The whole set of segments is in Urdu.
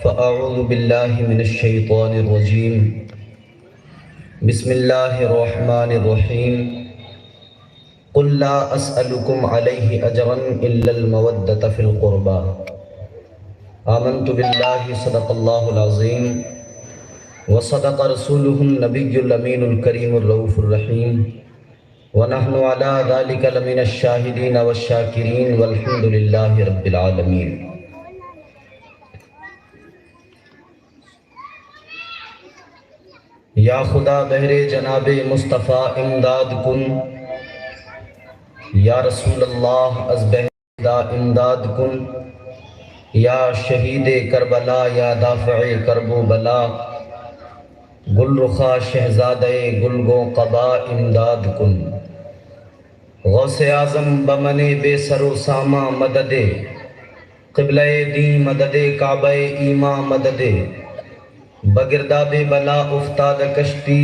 فأعوذ بالله من الشيطان الرجيم. بسم الله الرحمن الرحيم. قل لا أسألكم عليه أجرا إلا المودة في القربى. آمنت بالله صدق الله العظيم وصدق رسوله النبي الأمين الكريم الرؤوف الرحيم ونحن على ذلك لمن الشاهدين والشاكرين والحمد لله رب العالمين. یا خدا بہر جناب مصطفیٰ امداد کن، یا رسول اللہ از بہر دا امداد کن، یا شہید کربلا یا دافع کرب و بلا، گل رخا شہزادہ گلگو قبا امداد کن. غوث اعظم بمن بے سر و ساما مدد، قبلہ دین مدد، کعبہ ایمان مدد، بگرداب بلا افتاد کشتی،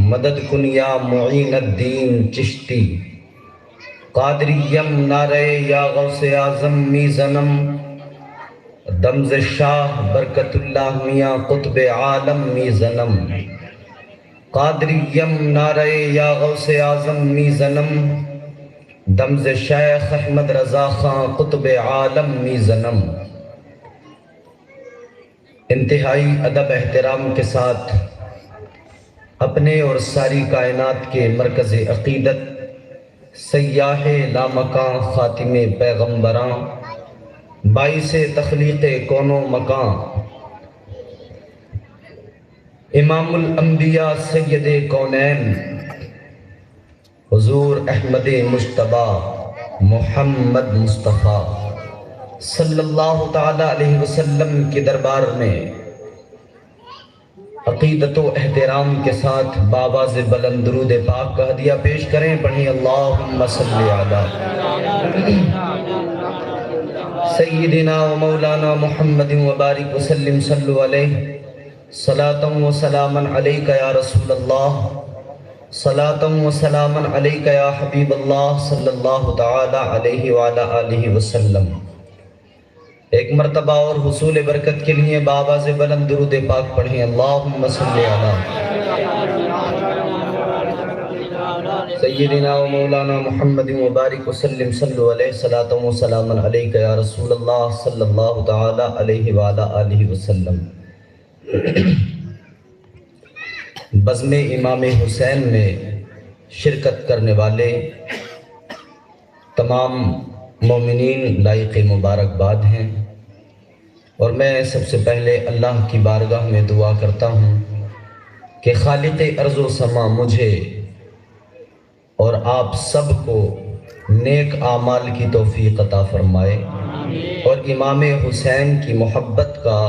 مدد کن یا معین الدین چشتی. قادریم نعرہ یا غوث اعظم می زنم، دمز شاہ برکت اللہ میاں قطب عالم می زنم. قادریم نعرہ یا غوث اعظم می زنم، دمز شیخ احمد رضا خان قطب عالم می زنم. انتہائی ادب احترام کے ساتھ اپنے اور ساری کائنات کے مرکز عقیدت، سیاح لامکاں خاتم پیغمبراں، باعث تخلیق کون و مکان، امام الانبیاء سید کونین حضور احمد مجتبیٰ محمد مصطفیٰ صلی اللہ تعالیٰ علیہ وسلم کے دربار میں عقیدت و احترام کے ساتھ بآواز بلند درود پاک کا ہدیہ پیش کریں. پڑھیں اللہم صلی علی سیدنا و مولانا محمد وبارک وسلم. صلو علیہ صلاۃ و سلاما علیک یا رسول اللہ، صلاۃ و سلاما علیک یا حبیب اللہ صلی اللہ تعالیٰ علیہ وعلا آلہ وسلم. ایک مرتبہ اور حصول برکت کے لیے بآواز بلند درود پاک پڑھیں اللہم صلی علی سیدنا و مولانا محمد وبارک وسلم. صلو علیہ صلاۃ و سلاما علیک یا رسول اللہ صلی اللہ تعالیٰ علیہ وعلا آلہ وسلم. بزم امام حسین میں شرکت کرنے والے تمام مومنین لائق مبارکباد ہیں، اور میں سب سے پہلے اللہ کی بارگاہ میں دعا کرتا ہوں کہ خالق ارض و سما مجھے اور آپ سب کو نیک اعمال کی توفیق عطا فرمائے، اور امام حسین کی محبت کا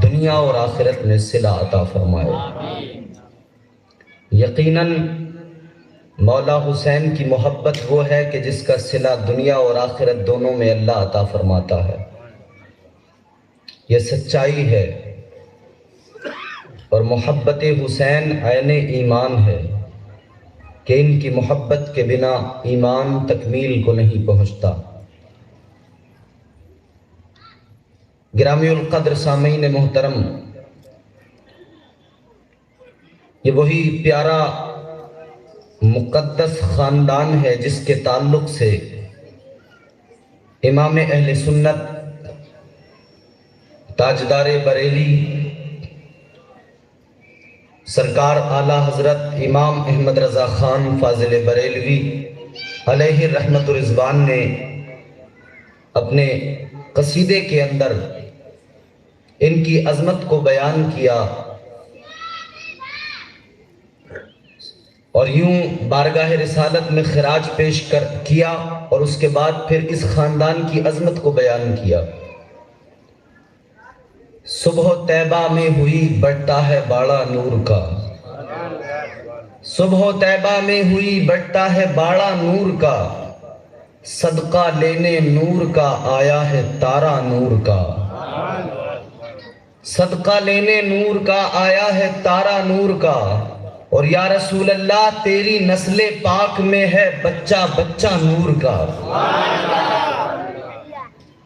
دنیا اور آخرت میں صلہ عطا فرمائے. یقیناً مولا حسین کی محبت وہ ہے کہ جس کا صلہ دنیا اور آخرت دونوں میں اللہ عطا فرماتا ہے. یہ سچائی ہے، اور محبت حسین عین ایمان ہے کہ ان کی محبت کے بنا ایمان تکمیل کو نہیں پہنچتا. گرامی القدر سامعین محترم، یہ وہی پیارا مقدس خاندان ہے جس کے تعلق سے امام اہل سنت تاجدار بریلی سرکار اعلیٰ حضرت امام احمد رضا خان فاضل بریلوی علیہ رحمت و رضوان نے اپنے قصیدے کے اندر ان کی عظمت کو بیان کیا، اور یوں بارگاہ رسالت میں خراج پیش کیا، اور اس کے بعد پھر اس خاندان کی عظمت کو بیان کیا. صبح طیبہ میں ہوئی بڑھتا ہے باڑا نور کا، صبح طیبہ میں ہوئی بڑھتا ہے باڑا نور کا، صدقہ لینے نور کا آیا ہے تارا نور کا، صدقہ لینے نور کا آیا ہے تارا نور کا. اور یا رسول اللہ تیری نسل پاک میں ہے بچہ بچہ نور کا.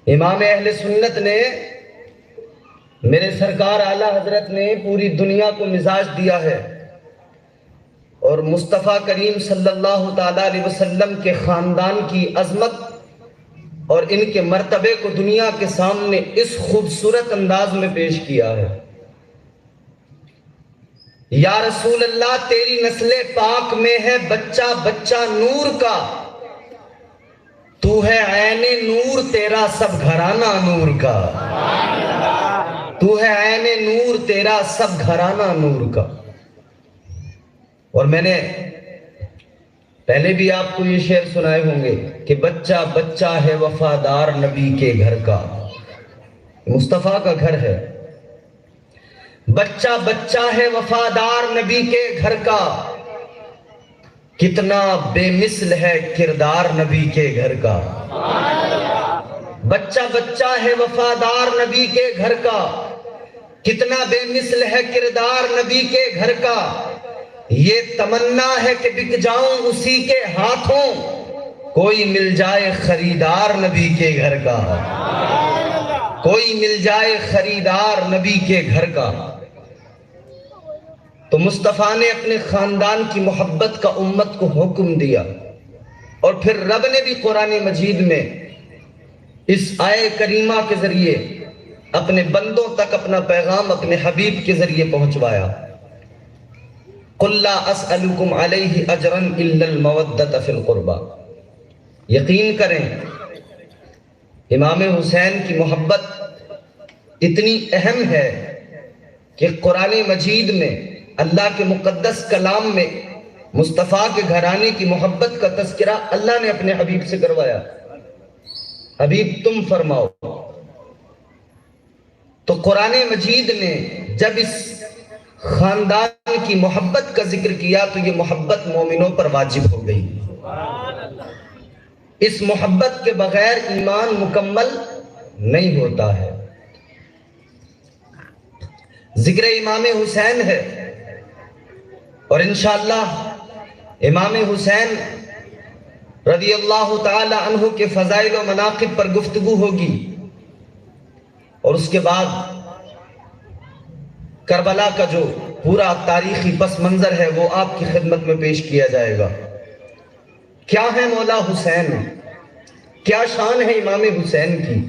امام اہل سنت نے میرے سرکار اعلیٰ حضرت نے پوری دنیا کو مزاج دیا ہے، اور مصطفیٰ کریم صلی اللہ تعالیٰ علیہ وسلم کے خاندان کی عظمت اور ان کے مرتبے کو دنیا کے سامنے اس خوبصورت انداز میں پیش کیا ہے۔ یا رسول اللہ، تیری نسل پاک میں ہے بچہ بچہ نور کا، تو ہے عین نور، تیرا سب گھرانہ نور کا، تو ہے عین نور، تیرا سب گھرانہ نور کا۔ اور میں نے پہلے بھی آپ کو یہ شعر سنائے ہوں گے کہ بچہ بچہ ہے وفادار نبی کے گھر کا، مصطفیٰ کا گھر ہے۔ بچہ بچہ ہے وفادار نبی کے گھر کا، کتنا بے مثل ہے کردار نبی کے گھر کا۔ بچہ بچہ ہے وفادار نبی کے گھر کا، کتنا بے مثل ہے کردار نبی کے گھر کا۔ یہ تمنا ہے کہ بک جاؤں اسی کے ہاتھوں، کوئی مل جائے خریدار نبی کے گھر کا، کوئی مل جائے خریدار نبی کے گھر کا۔ تو مصطفیٰ نے اپنے خاندان کی محبت کا امت کو حکم دیا، اور پھر رب نے بھی قرآن مجید میں اس آیے کریمہ کے ذریعے اپنے بندوں تک اپنا پیغام اپنے حبیب کے ذریعے پہنچوایا۔ قُلْ لَا أَسْأَلُكُمْ عَلَيْهِ أَجْرًا إِلَّا الْمَوَدَّةَ فِي الْقُرْبَى۔ یقین کریں امام حسین کی محبت اتنی اہم ہے کہ قرآن مجید میں اللہ کے مقدس کلام میں مصطفیٰ کے گھرانے کی محبت کا تذکرہ اللہ نے اپنے حبیب سے کروایا۔ حبیب تم فرماؤ۔ تو قرآن مجید نے جب اس خاندان کی محبت کا ذکر کیا تو یہ محبت مومنوں پر واجب ہو گئی۔ اس محبت کے بغیر ایمان مکمل نہیں ہوتا ہے۔ ذکر امام حسین ہے، اور انشاءاللہ امام حسین رضی اللہ تعالی عنہ کے فضائل و مناقب پر گفتگو ہوگی، اور اس کے بعد کربلا کا جو پورا تاریخی پس منظر ہے وہ آپ کی خدمت میں پیش کیا جائے گا۔ کیا ہے مولا حسین، کیا شان ہے امام حسین کی،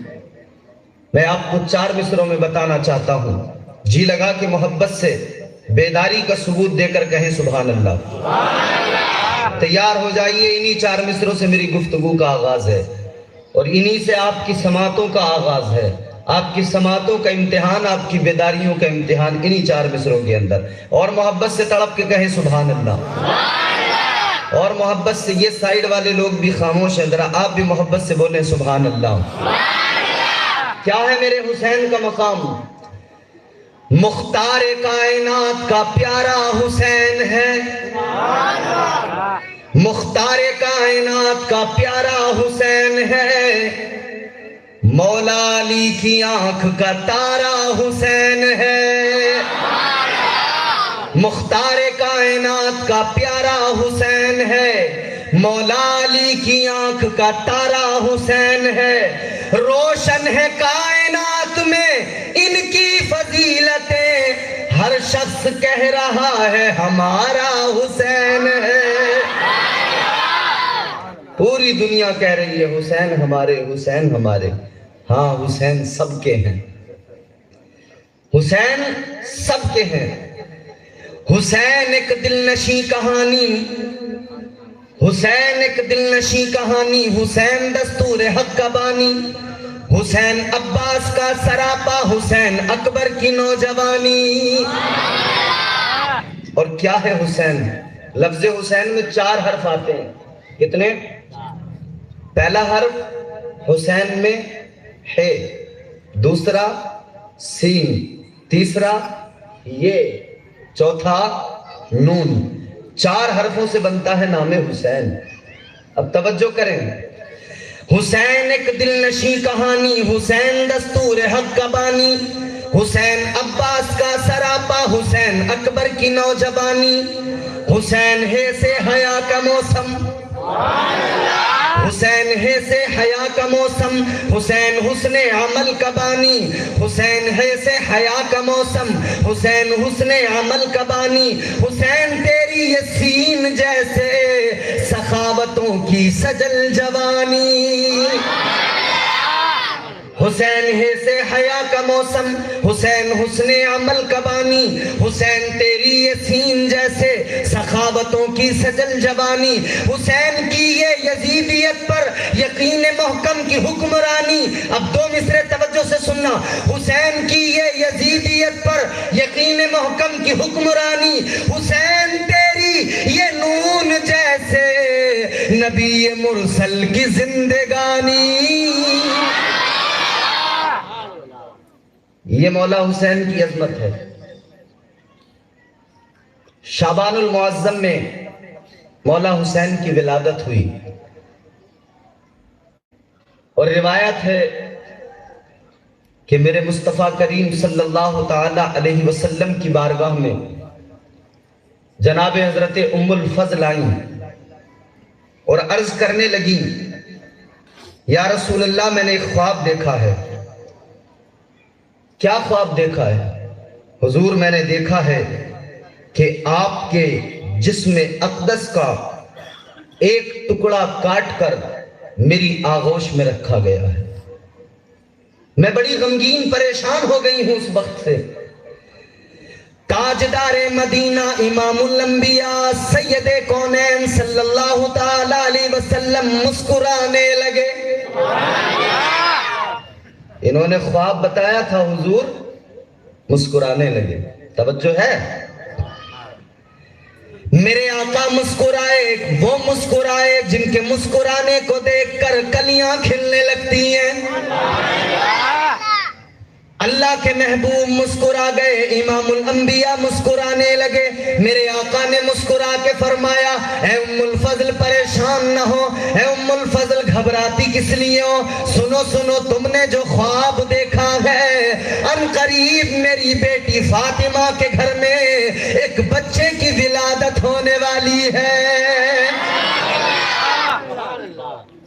میں آپ کو 4 مصروں میں بتانا چاہتا ہوں۔ جی لگا کے محبت سے بیداری کا ثبوت دے کر کہیں سبحان اللہ۔ تیار ہو جائیے، انہی 4 مصروں سے میری گفتگو کا آغاز ہے، اور انہی سے آپ کی سماعتوں کا آغاز ہے۔ آپ کی سماعتوں کا امتحان، آپ کی بیداریوں کا امتحان انہی 4 مصروں کے اندر۔ اور محبت سے تڑپ کے کہیں سبحان اللہ۔ اور محبت سے یہ سائیڈ والے لوگ بھی خاموش ہیں، ذرا آپ بھی محبت سے بولیں سبحان اللہ۔ کیا ہے میرے حسین کا مقام؟ مختار کائنات کا پیارا حسین ہے، مختار کائنات کا پیارا حسین ہے، مولا علی کی آنکھ کا تارا حسین ہے، مختار کائنات کا پیارا حسین ہے، مولا علی کی آنکھ کا تارا حسین ہے، روشن ہے کائنات میں ان کی فضیلتیں، ہر شخص کہہ رہا ہے ہمارا حسین ہے۔ پوری دنیا کہہ رہی ہے حسین ہمارے، حسین ہمارے۔ ہاں حسین سب کے ہیں، حسین سب کے ہیں۔ حسین ایک دل نشیں کہانی، حسین ایک دل نشیں کہانی، حسین دستور حق کا بانی، حسین عباس کا سراپا، حسین اکبر کی نوجوانی۔ اور کیا ہے حسین؟ لفظ حسین میں 4 حرف آتے ہیں۔ کتنے؟ پہلا حرف حسین میں ہے، دوسرا سین، تیسرا یہ، چوتھا نون۔ 4 حرفوں سے بنتا ہے نام حسین۔ اب توجہ کریں، حسین ایک دل نشیں کہانی، حسین دستور حق کا بانی، حسین عباس کا سراپا، حسین اکبر کی نوجوانی، حسین ہے سے حیا کا موسم، حسین ہے سے حیا کا موسم، حسین حسن عمل کا بانی، حسین ہے سے حیا کا موسم، حسین حسن عمل کا بانی، حسین تیری یہ سین جیسے سخاوتوں کی سجل جوانی، حسین ہے سے حیا کا موسم، حسین حسن عمل کا بانی، حسین تیری یہ سین جیسے سخاوتوں کی سجل جوانی، حسین کی یہ یزیدیت پر یقین محکم کی حکمرانی۔ اب دو مصرے توجہ سے سننا، حسین کی یہ یزیدیت پر یقین محکم کی حکمرانی، حسین تیری یہ نون جیسے نبی مرسل کی زندگانی۔ یہ مولا حسین کی عظمت ہے۔ شعبان المعظم میں مولا حسین کی ولادت ہوئی اور روایت ہے کہ میرے مصطفیٰ کریم صلی اللہ تعالی علیہ وسلم کی بارگاہ میں جناب حضرت ام الفضل آئیں اور عرض کرنے لگیں، یا رسول اللہ میں نے ایک خواب دیکھا ہے۔ کیا خواب دیکھا ہے؟ حضور میں نے دیکھا ہے کہ آپ کے جسم اقدس کا ایک ٹکڑا کاٹ کر میری آغوش میں رکھا گیا ہے۔ میں بڑی غمگین پریشان ہو گئی ہوں اس وقت سے۔ تاجدار مدینہ امام الانبیاء سید کونین صلی اللہ تعالی علیہ وسلم مسکرانے لگے۔ انہوں نے خواب بتایا تھا، حضور مسکرانے لگے۔ توجہ ہے؟ میرے آقا مسکرائے، وہ مسکرائے جن کے مسکرانے کو دیکھ کر کلیاں کھلنے لگتی ہیں۔ اللہ کے محبوب مسکرا گئے، امام الانبیاء مسکرانے لگے۔ میرے آقا نے مسکرا کے فرمایا، اے ام الفضل پریشان نہ ہو، اے ام الفضل گھبراتی کس لیے ہو؟ سنو سنو، تم نے جو خواب دیکھا ہے، ان قریب میری بیٹی فاطمہ کے گھر میں ایک بچے کی ولادت ہونے والی ہے۔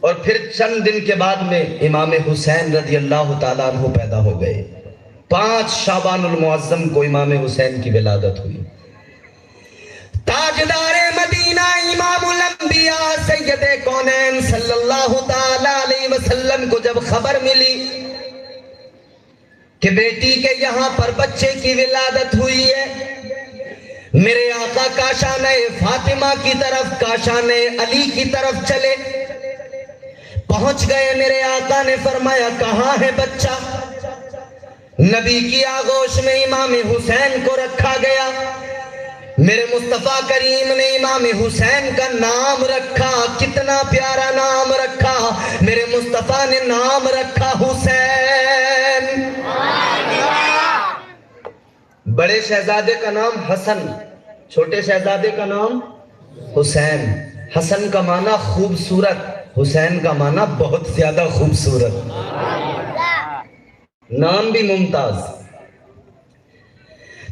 اور پھر چند دن کے بعد میں امام حسین رضی اللہ تعالیٰ عنہ پیدا ہو گئے۔ 5 شعبان المعظم کو امام حسین کی ولادت ہوئی۔ تاجدار مدینہ امام الانبیاء سید کونین صلی اللہ تعالی علیہ وسلم کو جب خبر ملی کہ بیٹی کے یہاں پر بچے کی ولادت ہوئی ہے، میرے آقا کاشانہ فاطمہ کی طرف، کاشانہ علی کی طرف چلے، پہنچ گئے۔ میرے آقا نے فرمایا، کہاں ہے بچہ؟ نبی کی آغوش میں امام حسین کو رکھا گیا۔ میرے مصطفیٰ کریم نے امام حسین کا نام رکھا، کتنا پیارا نام رکھا۔ میرے مصطفیٰ نے نام رکھا حسین۔ بڑے شہزادے کا نام حسن، چھوٹے شہزادے کا نام حسین۔ حسن کا معنی خوبصورت، حسین کا معنی بہت زیادہ خوبصورت، نام بھی ممتاز۔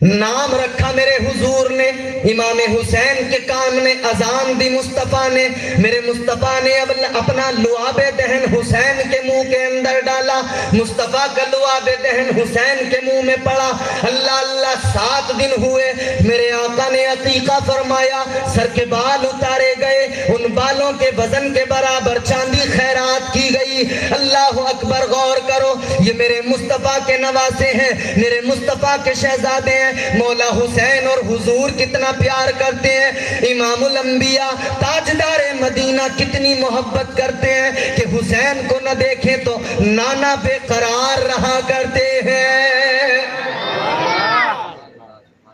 نام رکھا میرے حضور نے، امام حسین کے کان میں اذان دی مصطفیٰ نے۔ میرے مصطفیٰ نے اپنا لعاب دہن حسین کے منہ کے اندر ڈالا، مصطفیٰ کا لعاب دہن حسین کے منہ میں پڑا۔ اللہ اللہ 7 دن ہوئے، میرے آقا نے عقیقہ فرمایا، سر کے بال اتارے گئے، ان بالوں کے وزن کے برابر چاندی خیرات کی گئی۔ اللہ اکبر، غور کرو، یہ میرے مصطفیٰ کے نواسے ہیں، میرے مصطفیٰ کے شہزادے ہیں۔ مولا حسین اور حضور کتنا پیار کرتے ہیں، امام الانبیاء تاجدار مدینہ کتنی محبت کرتے ہیں کہ حسین کو نہ دیکھیں تو نانا بے قرار رہا کرتے ہیں۔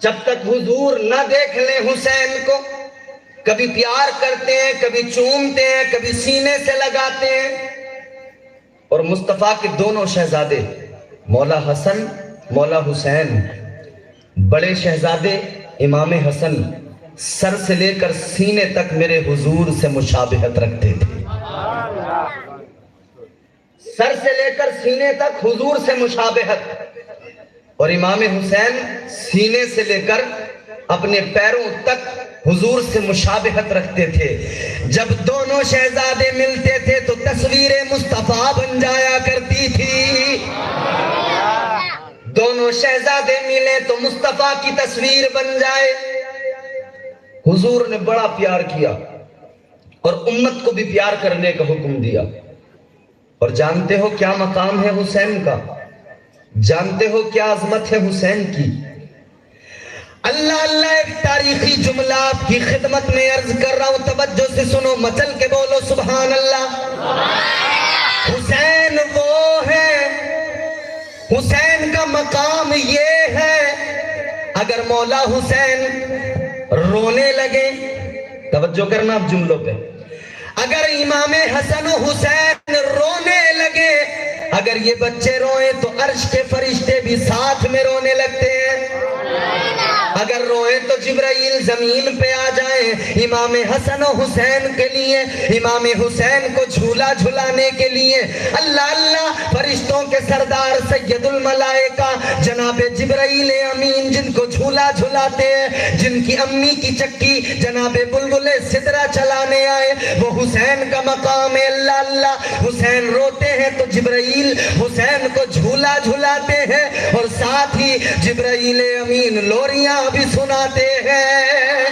جب تک حضور نہ دیکھ لیں حسین کو، کبھی پیار کرتے ہیں، کبھی چومتے ہیں، کبھی سینے سے لگاتے ہیں۔ اور مصطفیٰ کے دونوں شہزادے مولا حسن، مولا حسین، بڑے شہزادے امام حسن سر سے لے کر سینے تک میرے حضور سے مشابہت رکھتے تھے، سر سے لے کر سینے تک حضور سے مشابہت، اور امام حسین سینے سے لے کر اپنے پیروں تک حضور سے مشابہت رکھتے تھے. جب دونوں شہزادے ملتے تھے تو تصویر مصطفیٰ بن جایا کرتی تھی. دونوں شہزادے ملے تو مصطفیٰ کی تصویر بن جائے. حضور نے بڑا پیار کیا اور امت کو بھی پیار کرنے کا حکم دیا. اور جانتے ہو کیا مقام ہے حسین کا؟ جانتے ہو کیا عظمت ہے حسین کی؟ اللہ اللہ ایک تاریخی جملہ آپ کی خدمت میں عرض کر رہا ہوں، توجہ سے سنو، مچل کے بولو سبحان اللہ. حسین وہ ہے، حسین کا مقام یہ ہے، اگر مولا حسین رونے لگے، توجہ کرنا اب جملوں پہ، اگر امام حسن و حسین رونے لگے، اگر یہ بچے روئیں تو عرش کے فرشتے بھی ساتھ میں رونے لگتے ہیں. اگر روئیں تو جبرائیل زمین پہ آ جائیں امام حسن و حسین کے لیے، امام حسین کو جھولا جھلانے کے لیے. اللہ اللہ، فرشتوں کے سردار سید الملائکہ جناب جبرائیل امین جن کو جھولا جھلاتے ہیں، جن کی امی کی چکی جناب بلبل سدرہ چلانے آئے، وہ حسین کا مقام ہے. اللہ اللہ، حسین روتے ہیں تو جبرائیل حسین کو جھولا جھلاتے ہیں، اور ساتھ ہی جبرائیل امین لوریاں بھی سناتے ہیں.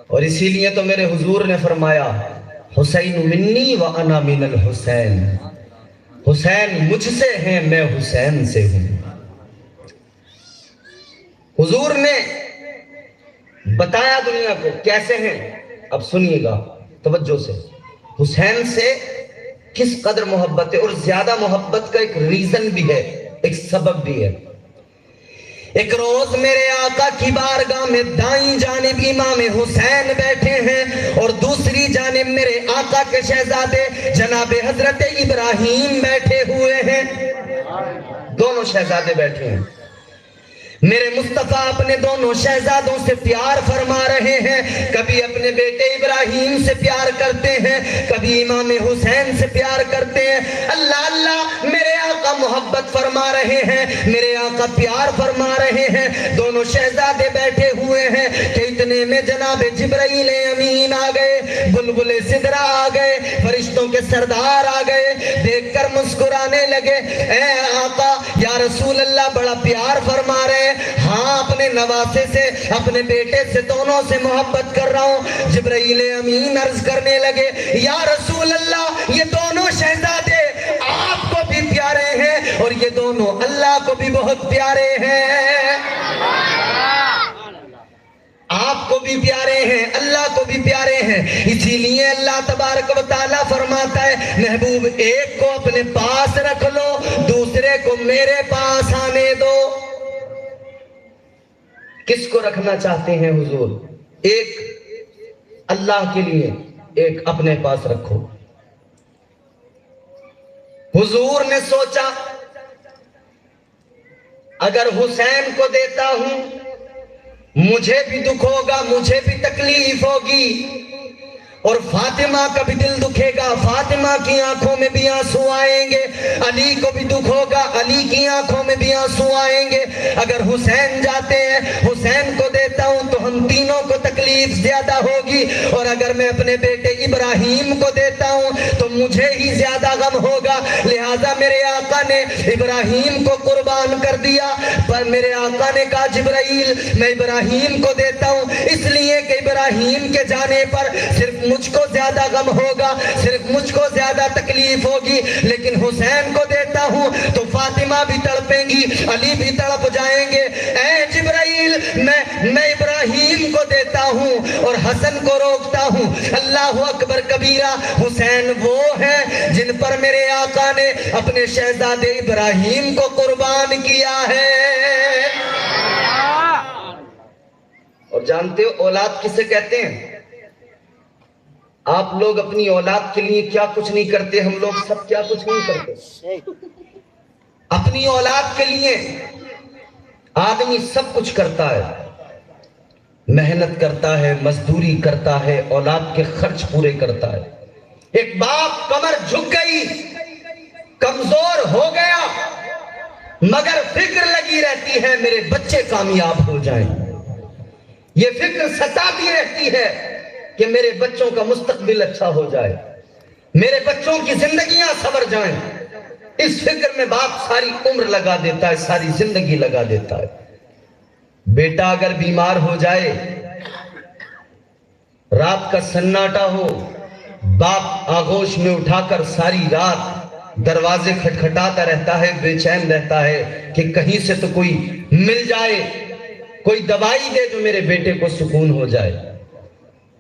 اور اسی لیے تو میرے حضور نے فرمایا حسین منی و انا من الحسین، حسین مجھ سے ہیں میں حسین سے ہوں. حضور نے بتایا دنیا کو کیسے ہیں. اب سنیے گا توجہ سے، حسین سے کس قدر محبت ہے، اور زیادہ محبت کا ایک ریزن بھی ہے، ایک سبب بھی ہے. ایک روز میرے آقا کی بارگاہ میں دائیں جانب امام حسین بیٹھے ہیں اور دوسری جانب میرے آقا کے شہزادے جناب حضرت ابراہیم بیٹھے ہوئے ہیں. دونوں شہزادے بیٹھے ہیں. میرے مصطفیٰ اپنے دونوں شہزادوں سے پیار فرما رہے ہیں. کبھی اپنے بیٹے ابراہیم سے پیار کرتے ہیں، کبھی امام حسین سے پیار کرتے ہیں. اللہ اللہ، میرے آقا محبت فرما رہے ہیں، میرے آقا پیار فرما رہے ہیں. دونوں شہزادے بیٹھے ہوئے ہیں کہ اتنے میں جناب جبرائیل امین آ گئے، بلبل سدرہ آ گئے، فرشتوں کے سردار آ گئے. دیکھ کر مسکرانے لگے. اے آقا یا رسول اللہ، بڑا پیار فرما رہے ہیں. ہاں، اپنے نواسے سے، اپنے بیٹے سے، دونوں سے محبت کر رہا ہوں. جبرائیل امین عرض کرنے لگے، یا رسول اللہ، یہ دونوں شہزادے آپ کو بھی پیارے ہیں اور یہ دونوں اللہ کو بھی بہت پیارے ہیں. آپ کو بھی پیارے ہیں، اللہ کو بھی پیارے ہیں. اسی لیے اللہ تبارک و تعالیٰ فرماتا ہے، محبوب ایک کو اپنے پاس رکھ لو، دوسرے کو میرے پاس آنے دو. کس کو رکھنا چاہتے ہیں حضور؟ ایک اللہ کے لیے، ایک اپنے پاس رکھو. حضور نے سوچا اگر حسین کو دیتا ہوں مجھے بھی دکھ ہوگا، مجھے بھی تکلیف ہوگی، اور فاطمہ کا بھی دل دکھے گا، فاطمہ کی آنکھوں میں بھی آنسو آئیں گے. علی کو بھی دکھ ہوگا، علی کی آنکھوں میں بھی آنسو آئیں گے. اگر حسین جاتے ہیں، حسین کو دیتا ہوں تو ہم تینوں کو تکلیف زیادہ ہوگی، اور اگر میں اپنے بیٹے ابراہیم کو دیتا ہوں تو مجھے ہی زیادہ غم ہوگا. لہٰذا میرے آقا نے ابراہیم کو قربان کر دیا. پر میرے آقا نے کہا جبرائیل میں ابراہیم کو دیتا ہوں اس لیے کہ ابراہیم کے جانے پر صرف مجھ کو زیادہ غم ہوگا، صرف مجھ کو زیادہ تکلیف ہوگی. لیکن حسین کو دیتا ہوں تو فاطمہ بھی تڑپیں گی، علی بھی تڑپ جائیں گے. اے جبرائیل، میں ابراہیم کو دیتا ہوں اور حسن کو روکتا ہوں. اللہ اکبر کبیرہ. حسین وہ ہیں جن پر میرے آقا نے اپنے شہزادے ابراہیم کو قربان کیا ہے. اور جانتے ہو اولاد کسے کہتے ہیں؟ آپ لوگ اپنی اولاد کے لیے کیا کچھ نہیں کرتے، ہم لوگ سب کیا کچھ نہیں کرتے. اپنی اولاد کے لیے آدمی سب کچھ کرتا ہے. محنت کرتا ہے، مزدوری کرتا ہے، اولاد کے خرچ پورے کرتا ہے۔ ایک باپ کمر جھک گئی، کمزور ہو گیا، مگر فکر لگی رہتی ہے میرے بچے کامیاب ہو جائیں۔ یہ فکر ستاتی رہتی ہے کہ میرے بچوں کا مستقبل اچھا ہو جائے، میرے بچوں کی زندگیاں سنور جائیں۔ اس فکر میں باپ ساری عمر لگا دیتا ہے، ساری زندگی لگا دیتا ہے۔ بیٹا اگر بیمار ہو جائے، رات کا سناٹا ہو، باپ آغوش میں اٹھا کر ساری رات دروازے کھٹکھٹاتا رہتا ہے، بے چین رہتا ہے کہ کہیں سے تو کوئی مل جائے، کوئی دوائی دے جو میرے بیٹے کو سکون ہو جائے۔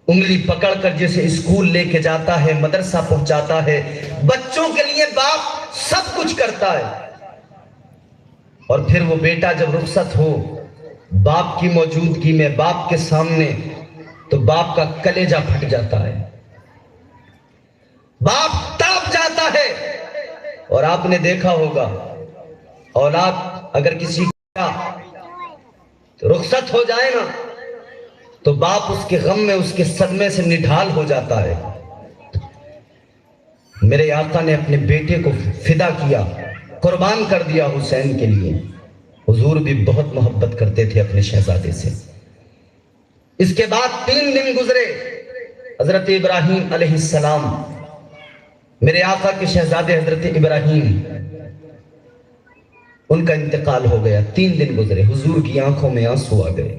انگلی پکڑ کر جسے اسکول لے کے جاتا ہے، مدرسہ پہنچاتا ہے، بچوں کے لیے باپ سب کچھ کرتا ہے۔ اور پھر وہ بیٹا جب رخصت ہو باپ کی موجودگی میں، باپ کے سامنے، تو باپ کا کلیجہ پھٹ جاتا ہے، باپ تڑپ جاتا ہے۔ اور آپ نے دیکھا ہوگا اولاد اگر کسی کا رخصت ہو جائے نا تو باپ اس کے غم میں، اس کے صدمے سے نڈھال ہو جاتا ہے۔ میرے آقا نے اپنے بیٹے کو فدا کیا، قربان کر دیا حسین کے لیے۔ حضور بھی بہت محبت کرتے تھے اپنے شہزادے سے۔ اس کے بعد 3 دن گزرے، حضرت ابراہیم علیہ السلام، میرے آقا کے شہزادے حضرت ابراہیم، ان کا انتقال ہو گیا۔ 3 دن گزرے، حضور کی آنکھوں میں آنسو آ گئے۔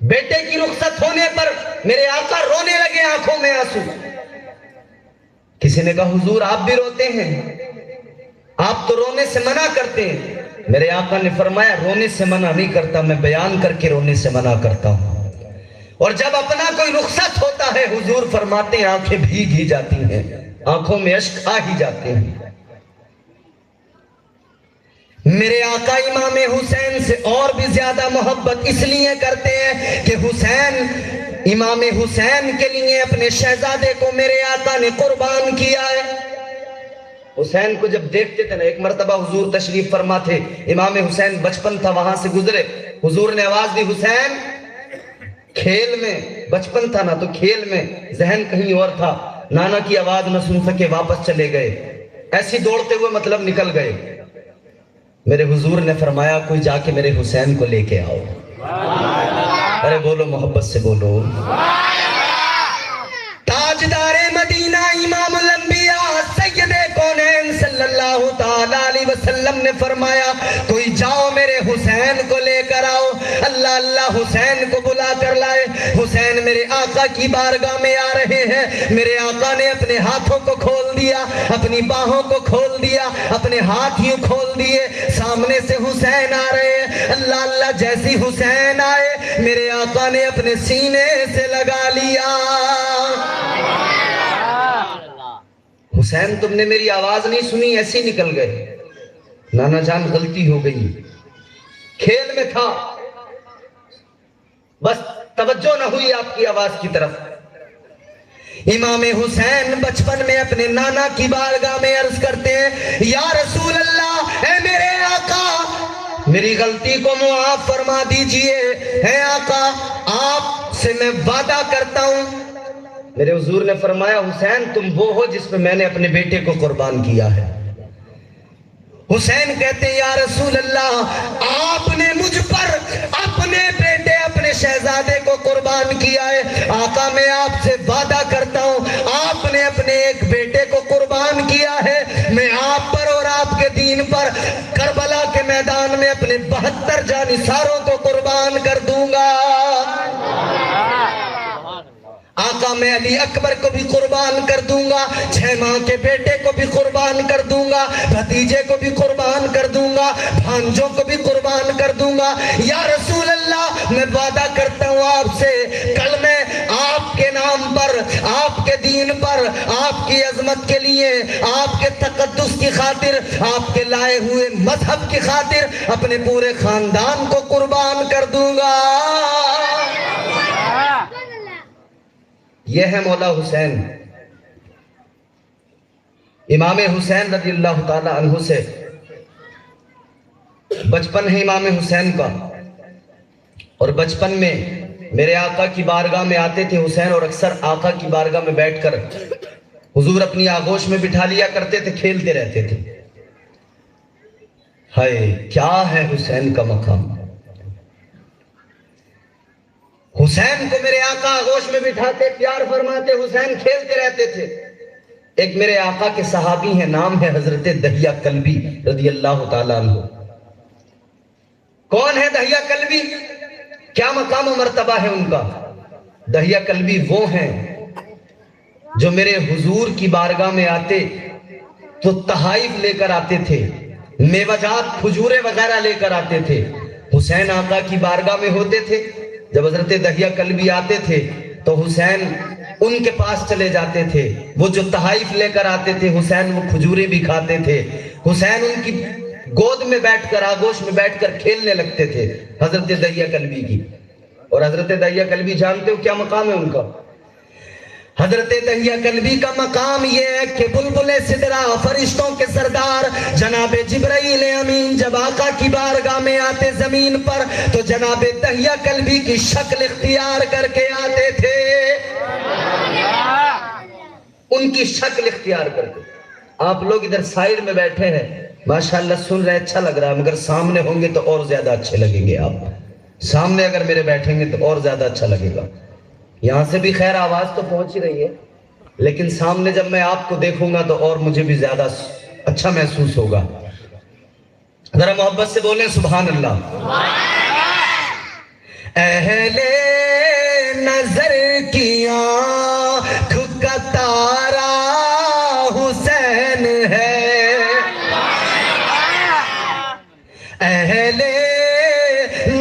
بیٹے کی رخصت ہونے پر میرے آقا رونے لگے، آنکھوں میں آنسو۔ کسی نے کہا حضور آپ بھی روتے ہیں، آپ تو رونے سے منع کرتے ہیں۔ میرے آقا نے فرمایا رونے سے منع نہیں کرتا، میں بیان کر کے رونے سے منع کرتا ہوں۔ اور جب اپنا کوئی رخصت ہوتا ہے حضور فرماتے ہیں آنکھیں بھیگ ہی جاتی ہیں، آنکھوں میں اشک آ ہی جاتے ہیں۔ میرے آقا امام حسین سے اور بھی زیادہ محبت اس لیے کرتے ہیں کہ حسین، امام حسین کے لیے اپنے شہزادے کو میرے آقا نے قربان کیا ہے۔ حسین کو جب دیکھتے تھے نا، ایک مرتبہ حضور تشریف فرما تھے، امام حسین بچپن تھا، وہاں سے گزرے، حضور نے آواز دی حسین، کھیل میں، بچپن تھا نا تو کھیل میں ذہن کہیں اور تھا، نانا کی آواز نہ سن سکے، واپس چلے گئے، ایسی دوڑتے ہوئے مطلب نکل گئے۔ میرے حضور نے فرمایا کوئی جا کے میرے حسین کو لے کے آؤ۔ ارے بولو محبت سے بولو۔ تاجدار مدینہ امام الانبیاء سید کونین صلی اللہ تعالیٰ علیہ وسلم نے فرمایا کوئی جاؤ میرے حسین کو لے کر آؤ۔ اللہ اللہ حسین کو بلا کر لائے۔ حسین میرے آقا کی بارگاہ میں آ رہے ہیں، میرے آقا نے اپنے ہاتھوں کو کھول دیا، اپنی باہوں کو کھول دیا، اپنے ہاتھ یوں کھول دیے، سامنے سے حسین آ رہے ہیں۔ اللہ اللہ جیسی حسین آئے میرے آقا نے اپنے سینے سے لگا لیا۔ حسین تم نے میری آواز نہیں سنی، ایسی نکل گئے۔ نانا جان غلطی ہو گئی، کھیل میں تھا، بس توجہ نہ ہوئی آپ کی آواز کی طرف۔ امام حسین بچپن میں اپنے نانا کی بارگاہ میں عرض کرتے ہیں یا رسول اللہ، اے میرے آقا میری غلطی کو معاف فرما دیجئے، اے آقا آپ سے میں وعدہ کرتا ہوں۔ میرے حضور نے فرمایا حسین تم وہ ہو جس پہ میں نے اپنے بیٹے کو قربان کیا ہے۔ حسین کہتے ہیں یا رسول اللہ آپ نے مجھ پر اپنے بیٹے اپنے شہزادے کو قربان کیا ہے، آقا میں آپ سے وعدہ کرتا ہوں آپ نے اپنے ایک بیٹے کو قربان کیا ہے، میں آپ پر اور آپ کے دین پر کربلا کے میدان میں اپنے 72 جانثاروں کو قربان کر دوں گا۔ آقا میں علی اکبر کو بھی قربان کر دوں گا، 6 ماہ کے بیٹے کو بھی قربان کر دوں گا، بھتیجے کو بھی قربان کر دوں گا، بھانجوں کو بھی قربان کر دوں گا۔ یا رسول اللہ میں وعدہ کرتا ہوں آپ سے، کل میں آپ کے نام پر، آپ کے دین پر، آپ کی عظمت کے لیے، آپ کے تقدس کی خاطر، آپ کے لائے ہوئے مذہب کی خاطر اپنے پورے خاندان کو قربان کر دوں گا۔ یہ ہے مولا حسین۔ امام حسین رضی اللہ تعالی عنہ سے بچپن ہے امام حسین کا، اور بچپن میں میرے آقا کی بارگاہ میں آتے تھے حسین، اور اکثر آقا کی بارگاہ میں بیٹھ کر حضور اپنی آغوش میں بٹھا لیا کرتے تھے، کھیلتے رہتے تھے۔ ہائے کیا ہے حسین کا مقام! حسین کو میرے آقا آغوش میں بٹھاتے، پیار فرماتے، حسین کھیلتے رہتے تھے۔ ایک میرے آقا کے صحابی ہیں، نام ہے حضرت دہیہ کلبی رضی اللہ تعالیٰ عنہ۔ کون ہے دہیہ کلبی؟ کیا مقام و مرتبہ ہے ان کا؟ دہیہ کلبی وہ ہیں جو میرے حضور کی بارگاہ میں آتے تو تحائف لے کر آتے تھے، میوہ جات کھجورے وغیرہ لے کر آتے تھے۔ حسین آقا کی بارگاہ میں ہوتے تھے، جب حضرت دہیہ کلبی آتے تھے تو حسین ان کے پاس چلے جاتے تھے، وہ جو تحائف لے کر آتے تھے حسین وہ کھجورے بھی کھاتے تھے، حسین ان کی گود میں بیٹھ کر آغوش میں بیٹھ کر کھیلنے لگتے تھے حضرت دہیہ کلبی کی۔ اور حضرت دہیہ کلبی جانتے ہو کیا مقام ہے ان کا؟ حضرت دہیہ کلبی کا مقام یہ ہے کہ بلبل سدرا فرشتوں کے سردار جناب جبرائیل امین جب آقا کی بارگاہ میں آتے زمین پر تو جناب دہیہ کلبی کی شکل اختیار کر کے آتے تھے، ان کی شکل اختیار کر کے۔ آپ لوگ ادھر سائر میں بیٹھے ہیں، ماشاءاللہ سن رہے اچھا لگ رہا ہے، مگر سامنے ہوں گے تو اور زیادہ اچھے لگیں گے۔ آپ سامنے اگر میرے بیٹھیں گے تو اور زیادہ اچھا لگے گا۔ یہاں سے بھی خیر آواز تو پہنچ ہی رہی ہے، لیکن سامنے جب میں آپ کو دیکھوں گا تو اور مجھے بھی زیادہ اچھا محسوس ہوگا۔ ذرا محبت سے بولیں سبحان اللہ۔ اہل نظر کی آنکھ کا تارا حسین ہے، اہل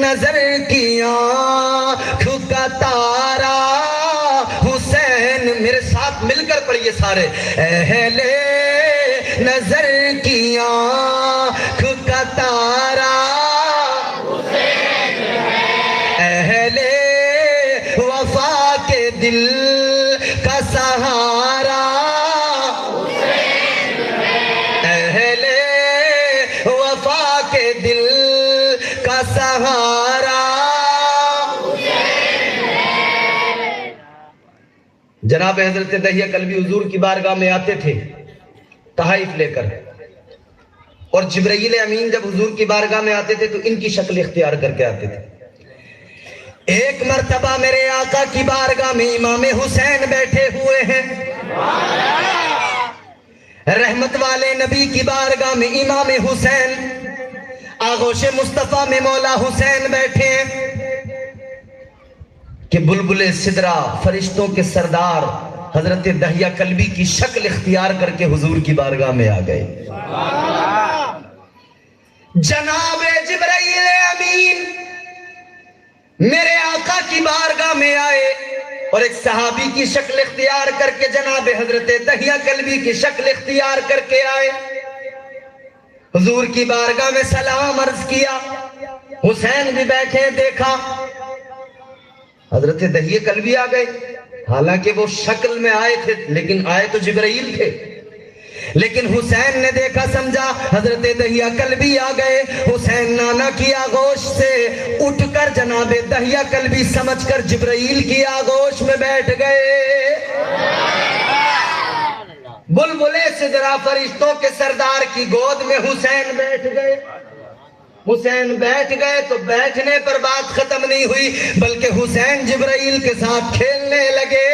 نظر کی آنکھ کا تارا حسین، میرے ساتھ مل کر پڑھیے سارے، اہل نظر کی آنکھ کا تارا حسین ہے، اہل وفا کے دل کا سہارا حسین ہے، اہل وفا کے دل کا سہارا حسین ہے۔ جناب حضرت دہیہ کلبی حضور کی بارگاہ میں آتے تھے تحائف لے کر، اور جبرائیل امین جب حضور کی بارگاہ میں آتے تھے تو ان کی شکل اختیار کر کے آتے تھے۔ ایک مرتبہ میرے آقا کی بارگاہ میں امام حسین بیٹھے ہوئے ہیں، رحمت والے نبی کی بارگاہ میں امام حسین، آغوش مصطفیٰ میں مولا حسین بیٹھے ہیں کہ بلبل سدرا فرشتوں کے سردار حضرت دہیہ کلبی کی شکل اختیار کر کے حضور کی بارگاہ میں آ گئے۔ جناب جبرائیل امین میرے آقا کی بارگاہ میں آئے اور ایک صحابی کی شکل اختیار کر کے جناب حضرت دہیہ کلبی کی شکل اختیار کر کے آئے، حضور کی بارگاہ میں سلام عرض کیا، حسین بھی بیٹھے، دیکھا حضرت دہیہ کلبی آ گئے، حالانکہ وہ شکل میں آئے تھے لیکن آئے تو جبرائیل تھے، لیکن حسین نے دیکھا سمجھا حضرت دہیہ کلبی آ گئے، حسین نانا کی آغوش سے اٹھ کر جناب دہیہ کلبی سمجھ کر جبرائیل کی آغوش میں بیٹھ گئے۔ بلبل سدرا فرشتوں کے سردار کی گود میں حسین بیٹھ گئے۔ حسین بیٹھ گئے تو بیٹھنے پر بات ختم نہیں ہوئی، بلکہ حسین جبرائیل کے ساتھ کھیلنے لگے،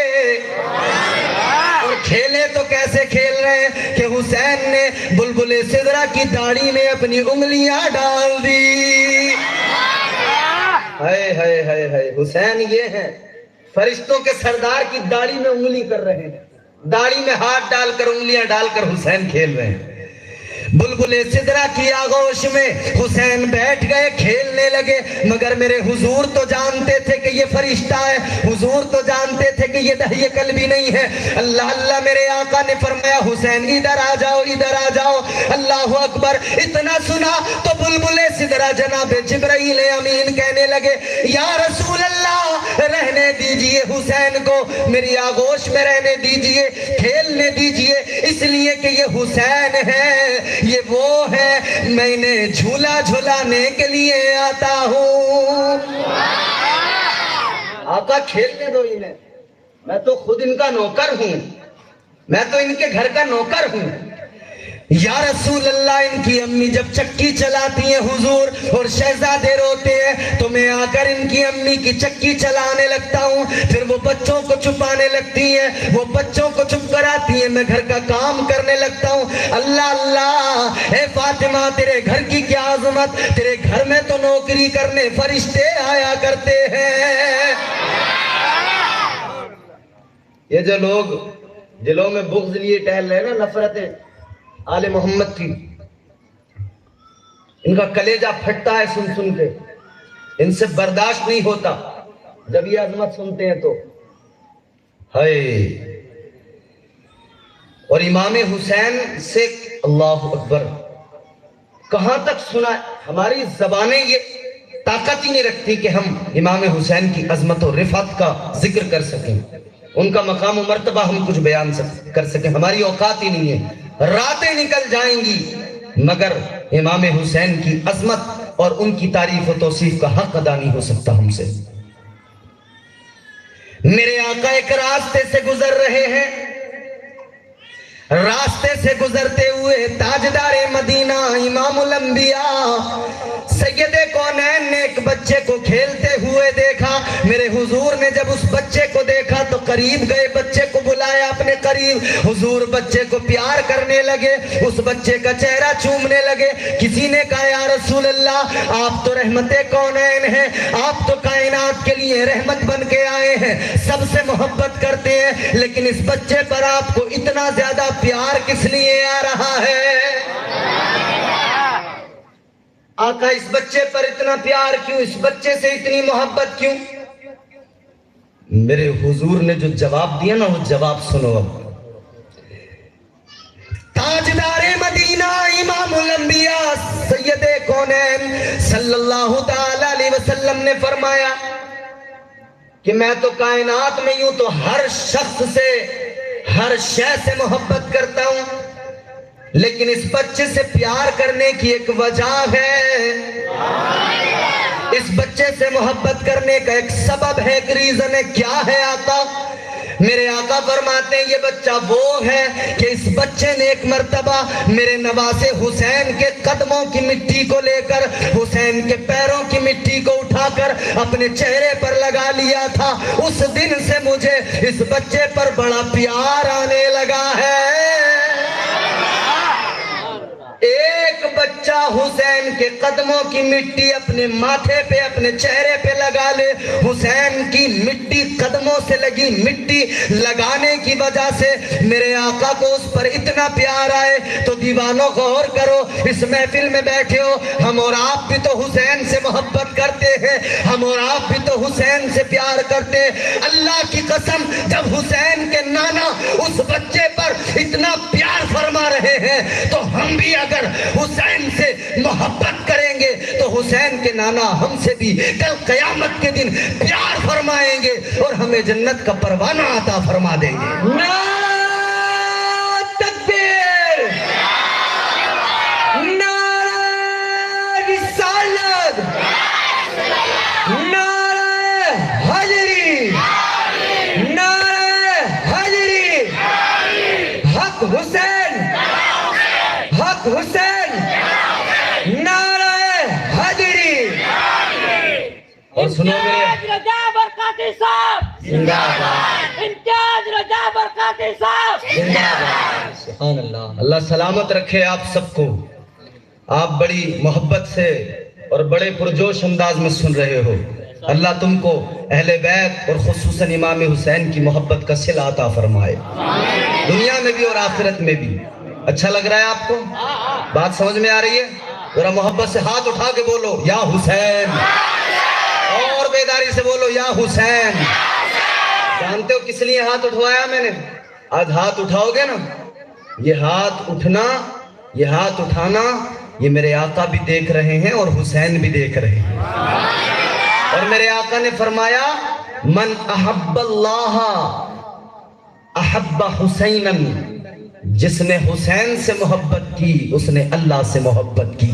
اور کھیلے تو کیسے کھیل رہے ہیں کہ حسین نے بلبل سدرا کی داڑھی میں اپنی انگلیاں ڈال دی۔ ہائے ہائے ہائے ہائے، حسین یہ ہیں فرشتوں کے سردار کی داڑھی میں انگلی کر رہے ہیں، داڑھی میں ہاتھ ڈال کر انگلیاں ڈال کر حسین کھیل رہے ہیں۔ بلبل سدرا کی آغوش میں حسین بیٹھ گئے، کھیلنے لگے، مگر میرے حضور تو جانتے تھے کہ یہ فرشتہ ہے، حضور تو جانتے تھے کہ یہ دہیہ کلبی نہیں ہے۔ اللہ اللہ میرے آقا نے فرمایا حسین ادھر آ جاؤ، ادھر آ جاؤ، اللہ اکبر۔ اتنا سنا تو بلبل سدرا جناب جبرائیل امین کہنے لگے یا رسول اللہ رہنے دیجئے حسین کو، میری آغوش میں رہنے دیجئے، کھیلنے دیجئے، اس لیے کہ یہ حسین ہے، یہ وہ ہے، میں انہیں جھولا جھولانے کے لیے آتا ہوں۔ آقا کھیلنے دو انہیں، میں تو خود ان کا نوکر ہوں، میں تو ان کے گھر کا نوکر ہوں۔ یا رسول اللہ، ان کی امی جب چکی چلاتی ہیں حضور اور شہزادے روتے ہیں تو میں آ کر ان کی امی کی چکی چلانے لگتا ہوں، پھر وہ بچوں کو چھپانے لگتی ہیں، وہ بچوں کو چھپ کر آتی ہیں، میں گھر کا کام کرنے لگتا ہوں۔ اللہ اللہ، اے فاطمہ تیرے گھر کی کیا عظمت، تیرے گھر میں تو نوکری کرنے فرشتے آیا کرتے ہیں۔ یہ جو لوگ دلوں میں بغض لیے ٹہل رہے نا، نفرتیں آل محمد کی، ان کا کلیجہ پھٹتا ہے سن سن کے، ان سے برداشت نہیں ہوتا جب یہ عظمت سنتے ہیں تو ہائے۔ اور امام حسین سے اللہ اکبر کہاں تک سنا، ہماری زبانیں یہ طاقت ہی نہیں رکھتی کہ ہم امام حسین کی عظمت و رفعت کا ذکر کر سکیں، ان کا مقام و مرتبہ ہم کچھ بیان کر سکیں، ہماری اوقات ہی نہیں ہے۔ راتیں نکل جائیں گی مگر امام حسین کی عظمت اور ان کی تعریف و توصیف کا حق ادا نہیں ہو سکتا ہم سے۔ میرے آقا ایک راستے سے گزر رہے ہیں، راستے سے گزرتے ہوئے تاجدار مدینہ امام الانبیاء سید کونین نے ایک بچے کو کھیلتے ہوئے دیکھا۔ میرے حضور نے جب اس بچے کو دیکھا تو قریب گئے، بچے کو بلایا اپنے قریب، حضور بچے کو پیار کرنے لگے، اس بچے کا چہرہ چومنے لگے۔ کسی نے کہا یا رسول اللہ آپ تو رحمت کونین ہیں، آپ تو کائنات کے لیے رحمت بن کے آئے ہیں، سب سے محبت کرتے ہیں، لیکن اس بچے پر آپ کو اتنا زیادہ پیار کس لیے آ رہا ہے؟ آقا اس بچے پر اتنا پیار کیوں، اس بچے سے اتنی محبت کیوں؟ میرے حضور نے جو جواب دیا نا وہ جواب سنو اب۔ تاجدار مدینہ امام الانبیاء سید کونین صلی اللہ تعالی علیہ وسلم نے فرمایا کہ میں تو کائنات میں یوں تو ہر شخص سے ہر شے سے محبت کرتا ہوں، لیکن اس بچے سے پیار کرنے کی ایک وجہ ہے، اس بچے سے محبت کرنے کا ایک سبب ہے، ایک ریزن ہے۔ کیا ہے آقا؟ میرے آقا فرماتے ہیں یہ بچہ وہ ہے کہ اس بچے نے ایک مرتبہ میرے نواسے حسین کے قدموں کی مٹی کو لے کر، حسین کے پیروں کی مٹی کو اٹھا کر اپنے چہرے پر لگا لیا تھا۔ اس دن سے مجھے اس بچے پر بڑا پیار آنے لگا ہے۔ ایک بچہ حسین کے قدموں کی مٹی اپنے ماتھے پہ اپنے چہرے پہ لگا لے، حسین کی مٹی قدموں سے لگی مٹی لگانے کی وجہ سے میرے آقا کو اس پر اتنا پیار آئے تو دیوانوں غور کرو، اس محفل میں بیٹھے ہو، ہم اور آپ بھی تو حسین سے محبت کرتے ہیں، ہم اور آپ بھی تو حسین سے پیار کرتے ہیں۔ اللہ کی قسم جب حسین کے نانا اس بچے پر اتنا پیار فرما رہے ہیں تو ہم بھی اگر حسین سے محبت کریں گے تو حسین کے نانا ہم سے بھی کل قیامت کے دن پیار فرمائیں گے اور ہمیں جنت کا پروانہ عطا فرما دیں گے۔ نعرہ تکبیر، نعرہ رسالت، نعرہ حیدری، نعرہ حیدری، حق حسین، حق حسین، نعرہ حیدری۔ اور سنو امتیاز رجا برکاتی صاحب زندہ باد، امتیاز رجا برکاتی صاحب زندہ باد۔ سبحان اللہ، اللہ سلامت رکھے آپ سب کو۔ آپ بڑی محبت سے اور بڑے پرجوش انداز میں سن رہے ہو، اللہ تم کو اہل بیت اور خصوصاً امام حسین کی محبت کا صلہ عطا فرمائے، دنیا میں بھی اور آخرت میں بھی۔ اچھا لگ رہا ہے آپ کو؟ بات سمجھ میں آ رہی ہے؟ ذرا محبت سے ہاتھ اٹھا کے بولو یا حسین، اور بیداری سے بولو یا حسین۔ جانتے ہو کس لیے ہاتھ اٹھوایا میں نے؟ آج ہاتھ اٹھاؤ گے نا، یہ ہاتھ اٹھنا، یہ ہاتھ اٹھانا، یہ میرے آقا بھی دیکھ رہے ہیں اور حسین بھی دیکھ رہے ہیں۔ اور میرے آقا نے فرمایا من احب اللہ احب حسینا، جس نے حسین سے محبت کی اس نے اللہ سے محبت کی۔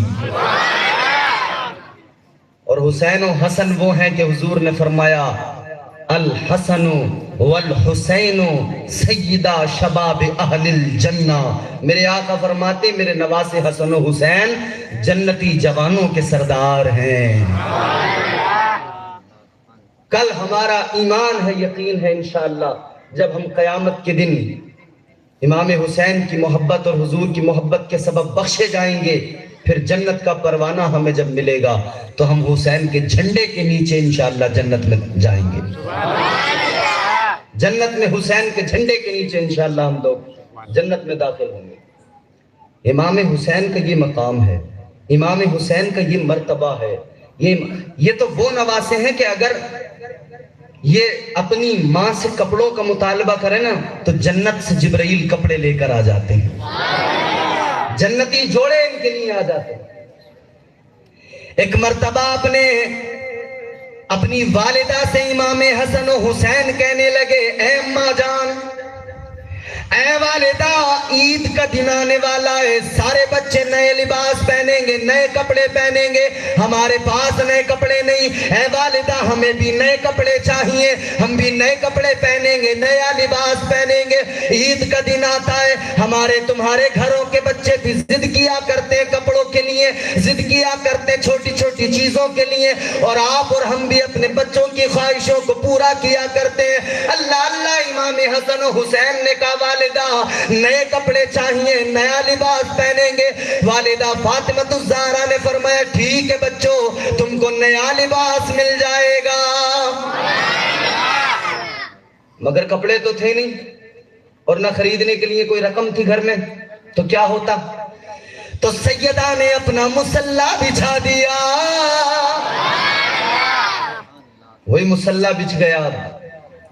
اور حسین و حسن وہ ہیں کہ حضور نے فرمایا الحسن والحسین سیدہ شباب اہل الجنہ. میرے آقا فرماتے میرے نواسے حسن و حسین جنتی جوانوں کے سردار ہیں. کل ہمارا ایمان ہے، یقین ہے انشاءاللہ جب ہم قیامت کے دن امام حسین کی محبت اور حضور کی محبت کے سبب بخشے جائیں گے، پھر جنت کا پروانہ ہمیں جب ملے گا تو ہم حسین کے جھنڈے کے نیچے انشاءاللہ جنت میں جائیں گے. جنت میں حسین کے جھنڈے کے نیچے انشاءاللہ ہم لوگ جنت میں داخل ہوں گے. امام حسین کا یہ مقام ہے، امام حسین کا یہ مرتبہ ہے. یہ تو وہ نواسے ہیں کہ اگر یہ اپنی ماں سے کپڑوں کا مطالبہ کرے نا تو جنت سے جبرائیل کپڑے لے کر آ جاتے ہیں، جنتی جوڑے ان کے لیے آ جاتے ہیں. ایک مرتبہ اپنی والدہ سے امام حسن و حسین کہنے لگے، اے اماں جان، اے والدہ، عید کا دن آنے والا ہے، سارے بچے نئے لباس پہنیں گے، نئے کپڑے پہنیں گے، ہمارے پاس نئے کپڑے نہیں. اے والدہ، ہمیں بھی نئے کپڑے چاہیے، ہم بھی نئے کپڑے پہنیں گے، نیا لباس پہنیں گے. عید کا دن آتا ہے، ہمارے تمہارے گھروں کے بچے بھی ضد کیا کرتے ہیں کپڑوں کے لیے، ضد کیا کرتے چھوٹی چھوٹی چیزوں کے لیے، اور آپ اور ہم بھی اپنے بچوں کی خواہشوں کو پورا کیا کرتے ہیں. اللہ اللہ، امام حسن و حسین نے کہا والدہ نئے کپڑے چاہیے، نیا لباس پہنیں گے. والدہ فاطمہ الزہرا نے فرمایا ٹھیک ہے بچوں، تم کو نیا لباس مل جائے گا. مگر کپڑے تو تھے نہیں اور نہ خریدنے کے لیے کوئی رقم تھی گھر میں، تو کیا ہوتا؟ تو سیدہ نے اپنا مصلی بچھا دیا. وہی مصلی بچھ گیا،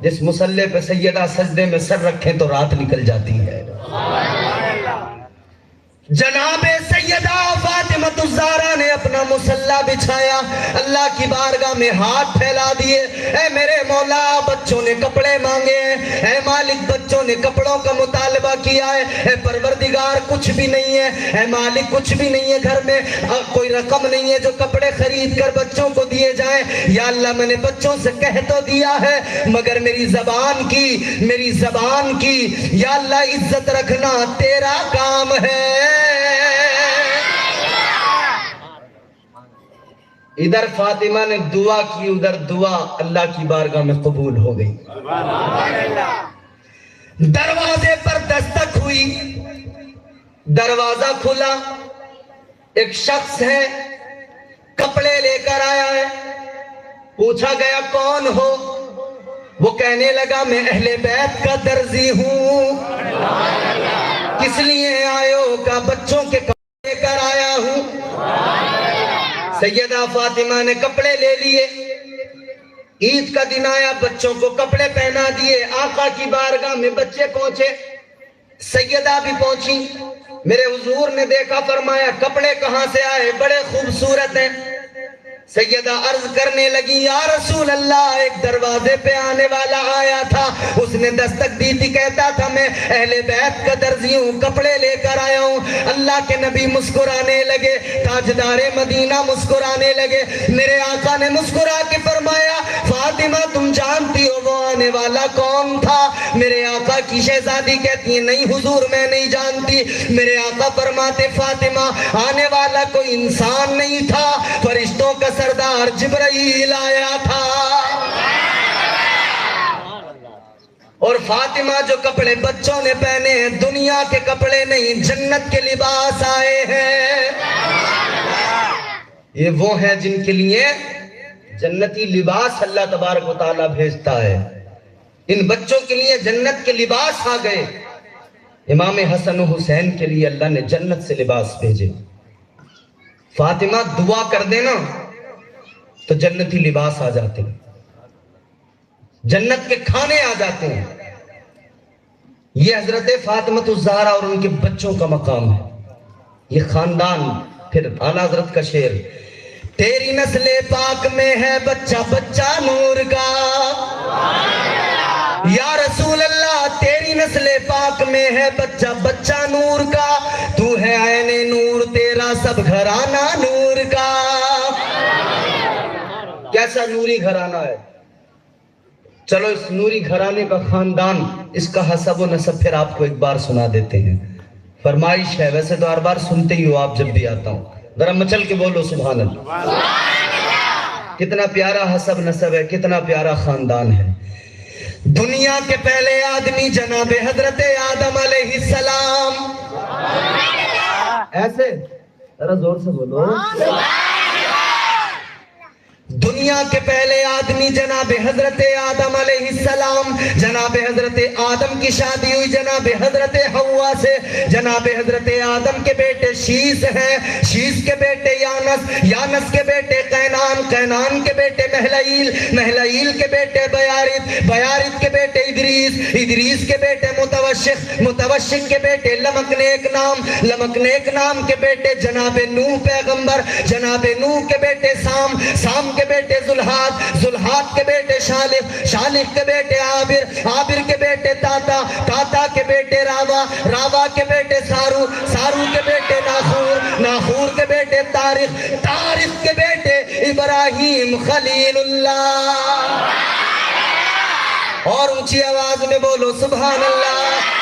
جس مصلی پہ سیدہ سجدے میں سر رکھیں تو رات نکل جاتی ہے. جناب سیدہ فاطمہ الزہرا نے اپنا مصلی بچھایا، اللہ کی بارگاہ میں ہاتھ پھیلا دیے. اے میرے مولا، بچوں نے کپڑے مانگے ہیں، اے مالک بچوں نے کپڑوں کا مطالبہ کیا ہے. اے پروردگار کچھ بھی نہیں ہے، اے مالک کچھ بھی نہیں ہے گھر میں، کوئی رقم نہیں ہے جو کپڑے خرید کر بچوں کو دیے جائیں. یا اللہ، میں نے بچوں سے کہہ تو دیا ہے مگر میری زبان کی یا اللہ عزت رکھنا تیرا کام ہے. ادھر فاطمہ نے دعا کی، ادھر دعا اللہ کی بارگاہ میں قبول ہو گئی. دروازے پر دستک ہوئی، دروازہ کھلا، ایک شخص ہے کپڑے لے کر آیا ہے. پوچھا گیا کون ہو؟ وہ کہنے لگا میں اہل بیت کا درزی ہوں. کس لیے آئے ہو؟ کہا بچوں کے کپڑے لے کر آیا ہوں. سیدہ فاطمہ نے کپڑے لے لیے، عید کا دن آیا، بچوں کو کپڑے پہنا دیے. آقا کی بارگاہ میں بچے پہنچے، سیدہ بھی پہنچی. میرے حضور نے دیکھا، فرمایا کپڑے کہاں سے آئے؟ بڑے خوبصورت ہیں. سیدہ عرض کرنے لگی یا رسول اللہ، ایک دروازے پہ آنے والا آیا تھا، اس نے دستک دی تھی، کہتا تھا میں اہل بیت کا درزی ہوں، کپڑے لے کر آیا ہوں. اللہ کے نبی مسکرانے لگے، تاجدار مدینہ مسکرانے لگے. میرے آقا نے مسکرا کے فرمایا فاطمہ تم جانتی ہو وہ آنے والا کون تھا؟ میرے آقا کی شہزادی کہتی ہے نہیں حضور میں نہیں جانتی. میرے آقا فرماتے فاطمہ آنے والا کوئی انسان نہیں تھا، فرشتوں کا سردار جبرائیل آیا تھا. اور فاطمہ جو کپڑے بچوں نے پہنے ہیں دنیا کے کپڑے نہیں، جنت کے لباس آئے ہیں. یہ وہ ہیں جن کے لیے جنتی لباس اللہ تبارک و تعالیٰ بھیجتا ہے. ان بچوں کے لیے جنت کے لباس آ گئے. امام حسن و حسین کے لیے اللہ نے جنت سے لباس بھیجے. فاطمہ دعا کر دینا تو جنتی لباس آ جاتے ہیں، جنت کے کھانے آ جاتے ہیں. یہ حضرت فاطمہ الزہرا اور ان کے بچوں کا مقام ہے، یہ خاندان. پھر اعلیٰ حضرت کا شعر، تیری نسل پاک میں ہے بچہ بچہ نور کا. یا رسول اللہ تیری نسل پاک میں ہے بچہ بچہ نور کا، تو ہے عین نور تیرا سب گھرانہ نور کا. کیسا نوری گھرانہ ہے. چلو اس نوری گھرانے کا خاندان، اس کا حسب و نسب پھر آپ کو ایک بار سنا دیتے ہیں، فرمائش ہے، ویسے تو ہر بار سنتے ہی ہو آپ جب بھی آتا ہوں، ذرا مچل کے بولو سبحان اللہ۔ کتنا پیارا حسب نسب ہے، کتنا پیارا خاندان ہے۔ دنیا کے پہلے آدمی جناب حضرت آدم علیہ السلام، ایسے ذرا زور سے بولو، دنیا کے پہلے آدمی جناب حضرت آدم علیہ السلام، جناب حضرت آدم کی شادی ہوئی جناب حضرت حوا سے، جناب حضرت آدم کے بیٹے شیس ہیں، شیس کے بیٹے یانس، یانس کے بیٹے قینان، قینان کے بیٹے محلئیل، محلئیل کے بیٹے بیارد، بیارد کے بیٹے ادریس، ادریس کے بیٹے متوشق، متوشق کے بیٹے لمکنیک نام، لمکنیک نام کے بیٹے جناب نوح پیغمبر، جناب نوح کے بیٹے سام، سام کے بیٹے زلحاد، زلحاد کے بیٹے شالف، شالف کے بیٹے عابر، عابر کے بیٹے تاتا، تاتا کے بیٹے راوا، راوا کے بیٹے سارو، سارو کے بیٹے ناخور، ناخور کے بیٹے تاریخ، تاریخ کے بیٹے ابراہیم خلیل اللہ، اور اونچی آواز میں بولو سبحان اللہ۔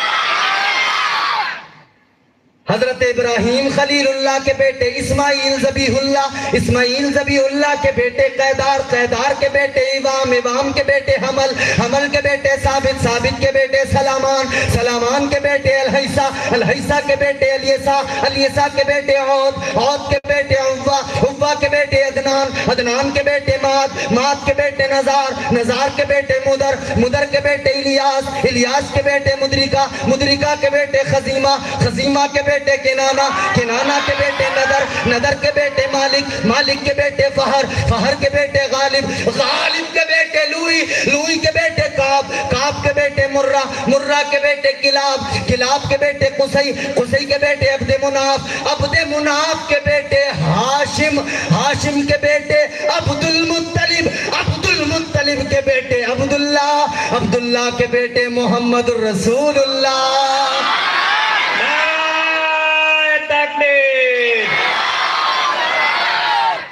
حضرت ابراہیم خلیل اللہ کے بیٹے اسماعیل ذبیح اللہ، اسماعیل ذبیح اللہ کے بیٹے قیدار، قیدار کے بیٹے ایوام، ایوام کے بیٹے حمل، حمل کے بیٹے ثابت، ثابت کے بیٹے سلامان، سلامان کے بیٹے الحیسہ، الحیسہ کے بیٹے الیسا، الیسا کے بیٹے عود، عود کے بیٹے عوا، عوا کے بیٹے عدنان، عدنان کے بیٹے ماد، ماد کے بیٹے نزار، نزار کے بیٹے مدر، مدر کے بیٹے الیاس، الیاس کے بیٹے مدرکہ، مدرکہ کے بیٹے خزیمہ، خزیمہ کے بیٹے کنانہ، کنانہ کے بیٹے ندر، ندر کے بیٹے مالک، مالک کے بیٹے فہر، فہر کے بیٹے غالب، غالب کے بیٹے لوئی، لوئی کے بیٹے کعب، کعب کے بیٹے مرہ، مرہ کے بیٹے کلاب، کلاب کے بیٹے قصی، قصی کے بیٹے عبد مناف، عبد مناف کے بیٹے ہاشم، ہاشم کے بیٹے عبد المطلب، عبد المطلب کے بیٹے عبداللہ، عبداللہ کے بیٹے محمد الرسول اللہ۔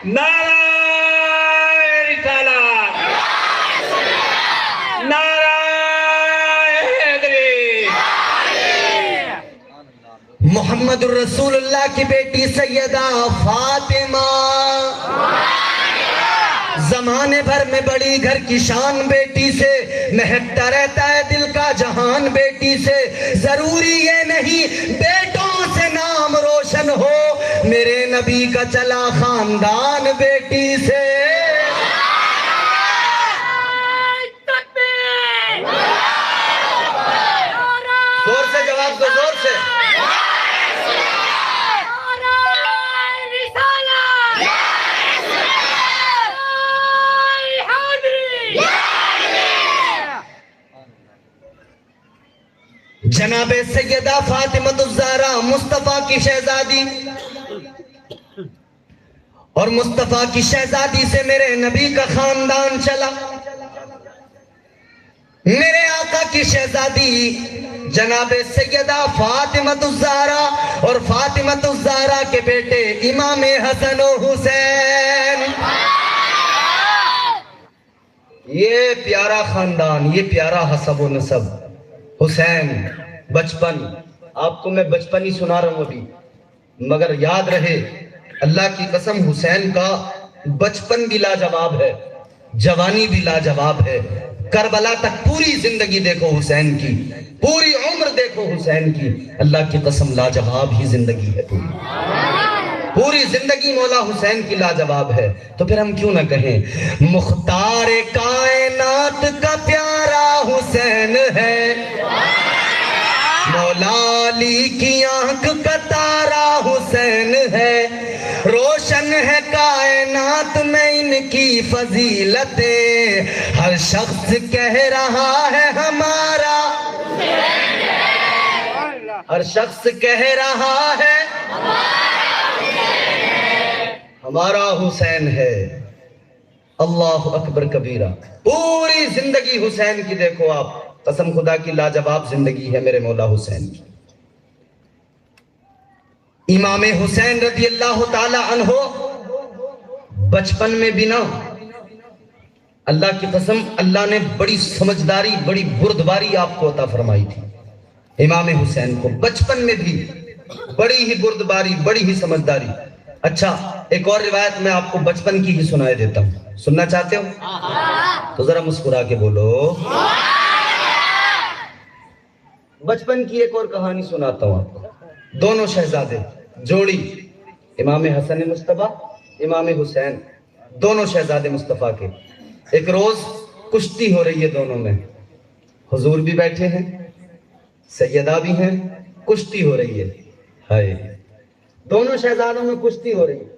نعرہ رسالت، نعرہ حیدری، محمد الرسول اللہ کی بیٹی سیدہ فاطمہ، زمانے بھر میں بڑی گھر کی شان بیٹی سے، مہکتا رہتا ہے دل کا جہان بیٹی سے، ضروری یہ نہیں بیٹوں سے نام روشن ہو، میرے نبی کا چلا خاندان بیٹی سے۔ زور سے جواب دو، زور سے۔ جناب سیدہ فاطمہ الزہرا مصطفیٰ کی شہزادی، اور مصطفیٰ کی شہزادی سے میرے نبی کا خاندان چلا، میرے آقا کی شہزادی جناب سیدہ فاطمہ الزہرا، اور فاطمہ الزہرا کے بیٹے امام حسن و حسین۔ یہ پیارا خاندان، یہ پیارا حسب و نسب۔ حسین بچپن، آپ کو میں بچپن ہی سنا رہا ہوں ابھی، مگر یاد رہے اللہ کی قسم حسین کا بچپن بھی لاجواب ہے، جوانی بھی لاجواب ہے، کربلا تک پوری زندگی دیکھو حسین کی، پوری عمر دیکھو حسین کی، اللہ کی قسم لاجواب ہی زندگی ہے پوری زندگی مولا حسین کی لاجواب ہے۔ تو پھر ہم کیوں نہ کہیں مختار کائنات کا پیارا حسین ہے، مولا علی کی آنکھ کا تارا حسین ہے، روشن ہے کائنات میں ان کی فضیلتیں، ہر شخص کہہ رہا ہے ہمارا، ہر شخص کہہ رہا ہے ہمارا حسین ہے۔ اللہ اکبر کبیرہ، پوری زندگی حسین کی دیکھو آپ، قسم خدا کی لاجواب زندگی ہے میرے مولا حسین کی۔ امام حسین رضی اللہ تعالی عنہ بچپن میں بھی نہ اللہ کی قسم اللہ نے بڑی سمجھداری بڑی بردباری آپ کو عطا فرمائی تھی. امام حسین کو بچپن میں بھی بڑی ہی بردباری بڑی ہی سمجھداری. اچھا ایک اور روایت میں آپ کو بچپن کی ہی سنائے دیتا ہوں, سننا چاہتے ہو تو ذرا مسکرا کے بولو. بچپن کی ایک اور کہانی سناتا ہوں آپ کو. دونوں شہزادے جوڑی, امام حسن مصطفیٰ امام حسین, دونوں شہزادے مصطفیٰ کے. ایک روز کشتی ہو رہی ہے دونوں میں, حضور بھی بیٹھے ہیں, سیدہ بھی ہیں, کشتی ہو رہی ہے. ہائے, دونوں شہزادوں میں کشتی ہو رہی ہے.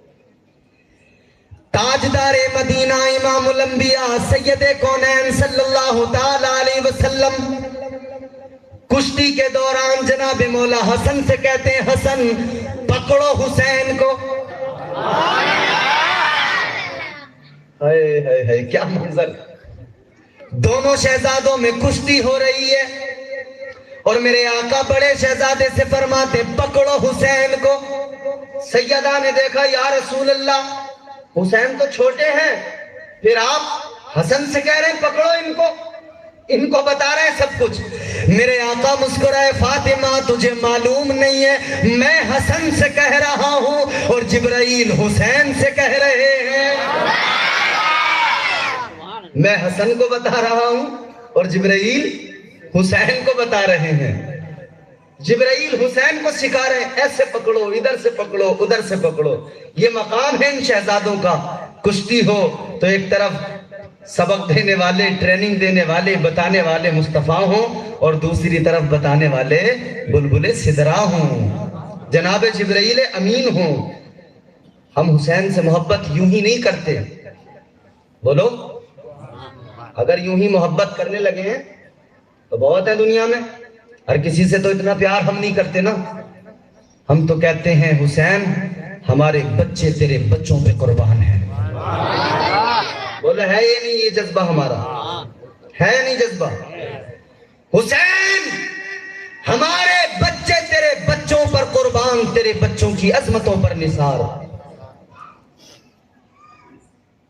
تاجدار مدینہ امام الانبیاء سید کونین صلی اللہ تعالی علیہ وسلم کشتی کے دوران جناب مولا حسن سے کہتے ہیں حسن پکڑو حسین کو. ہائے ہائے ہائے کیا منظر. دونوں شہزادوں میں کشتی ہو رہی ہے اور میرے آقا بڑے شہزادے سے فرماتے پکڑو حسین کو. سیدہ نے دیکھا یا رسول اللہ حسین تو چھوٹے ہیں, پھر آپ حسن سے کہہ رہے ہیں پکڑو ان کو بتا رہے ہیں سب کچھ. میرے آقا مسکرائے فاطمہ تجھے معلوم نہیں ہے میں حسن سے کہہ رہا ہوں اور جبرائیل حسین سے کہہ رہے ہیں. میں حسن کو بتا رہا ہوں اور جبرائیل حسین کو بتا رہے ہیں. جبرائیل حسین کو سکھا رہے ہیں ایسے پکڑو, ادھر سے پکڑو, ادھر سے پکڑو. یہ مقام ہے ان شہزادوں کا. کشتی ہو تو ایک طرف سبق دینے والے, ٹریننگ دینے والے, بتانے والے مصطفیٰ ہوں اور دوسری طرف بتانے والے بلبل سدرا ہوں, جناب جبرائیل امین ہوں. ہم حسین سے محبت یوں ہی نہیں کرتے. بولو, اگر یوں ہی محبت کرنے لگے ہیں تو بہت ہے دنیا میں, ہر کسی سے تو اتنا پیار ہم نہیں کرتے نا. ہم تو کہتے ہیں حسین ہمارے بچے تیرے بچوں پہ قربان ہیں. بولے ہے یہ نہیں یہ جذبہ ہمارا, ہے نہیں جذبہ. حسین ہمارے بچے تیرے بچوں پر قربان, تیرے بچوں کی عظمتوں پر نثار.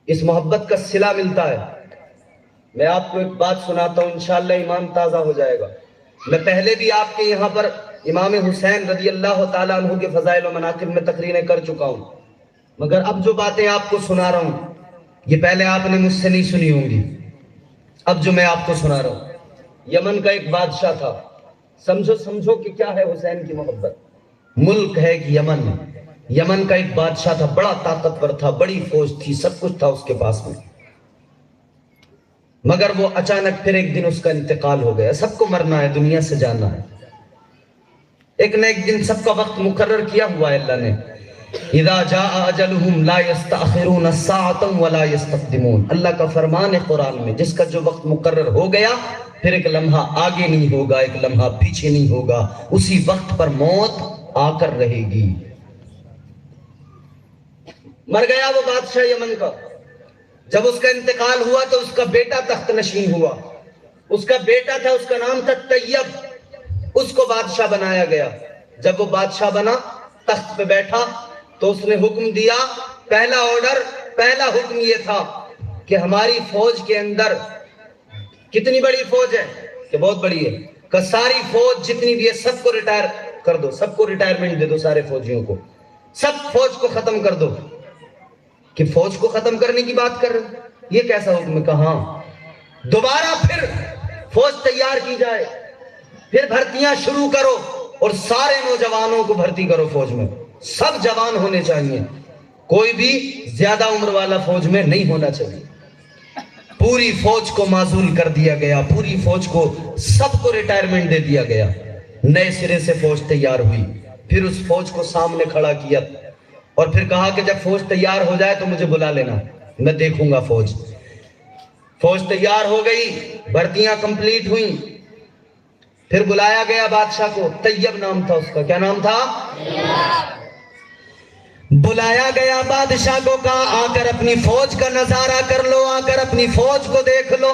اس محبت کا صلہ ملتا ہے. میں آپ کو ایک بات سناتا ہوں, انشاءاللہ ایمان تازہ ہو جائے گا. میں پہلے بھی آپ کے یہاں پر امام حسین رضی اللہ تعالیٰ عنہ کے فضائل و مناقب میں تقریریں کر چکا ہوں, مگر اب جو باتیں آپ کو سنا رہا ہوں یہ پہلے آپ نے مجھ سے نہیں سنی ہوں گی. اب جو میں آپ کو سنا رہا ہوں, یمن کا ایک بادشاہ تھا. سمجھو کہ کیا ہے حسین کی محبت. ملک ہے کہ یمن, یمن کا ایک بادشاہ تھا, بڑا طاقتور تھا, بڑی فوج تھی, سب کچھ تھا اس کے پاس میں. مگر وہ اچانک پھر ایک دن اس کا انتقال ہو گیا. سب کو مرنا ہے, دنیا سے جانا ہے. ایک نہ ایک دن سب کا وقت مقرر کیا ہوا ہے اللہ نے. اذا جاء اجلهم لا يستأخرون ساعة ولا يستقدمون. اللہ کا فرمان ہے قرآن میں, جس کا جو وقت مقرر ہو گیا پھر ایک لمحہ آگے نہیں ہوگا, ایک لمحہ پیچھے نہیں ہوگا, اسی وقت پر موت آ کر رہے گی. مر گیا وہ بادشاہ یمن کا. جب اس کا انتقال ہوا تو اس کا بیٹا تخت نشین ہوا. اس کا بیٹا تھا, اس کا نام تھا طیب, اس کو بادشاہ بنایا گیا. جب وہ بادشاہ بنا, تخت پہ بیٹھا تو اس نے حکم دیا, پہلا آرڈر, پہلا حکم یہ تھا کہ ہماری فوج کے اندر, کتنی بڑی فوج ہے کہ بہت بڑی ہے, کہ ساری فوج جتنی بھی ہے سب کو ریٹائر کر دو, سب کو ریٹائرمنٹ دے دو, سارے فوجیوں کو, سب فوج کو ختم کر دو. کہ فوج کو ختم کرنے کی بات کر رہے, یہ کیسا حکم ہے؟ کہاں دوبارہ پھر فوج تیار کی جائے, پھر بھرتیاں شروع کرو اور سارے نوجوانوں کو بھرتی کرو فوج میں. سب جوان ہونے چاہیے, کوئی بھی زیادہ عمر والا فوج میں نہیں ہونا چاہیے. پوری فوج کو معزول کر دیا گیا, پوری فوج کو سب کو ریٹائرمنٹ دے دیا گیا. نئے سرے سے فوج تیار ہوئی. پھر اس فوج کو سامنے کھڑا کیا اور پھر کہا کہ جب فوج تیار ہو جائے تو مجھے بلا لینا, میں دیکھوں گا فوج. فوج تیار ہو گئی, بھرتیاں کمپلیٹ ہوئیں. پھر بلایا گیا بادشاہ کو, طیب نام تھا اس کا. کیا نام تھا؟ بلایا گیا بادشاہ کو, کہا آ کر اپنی فوج کا نظارہ کر لو, آ کر اپنی فوج کو دیکھ لو.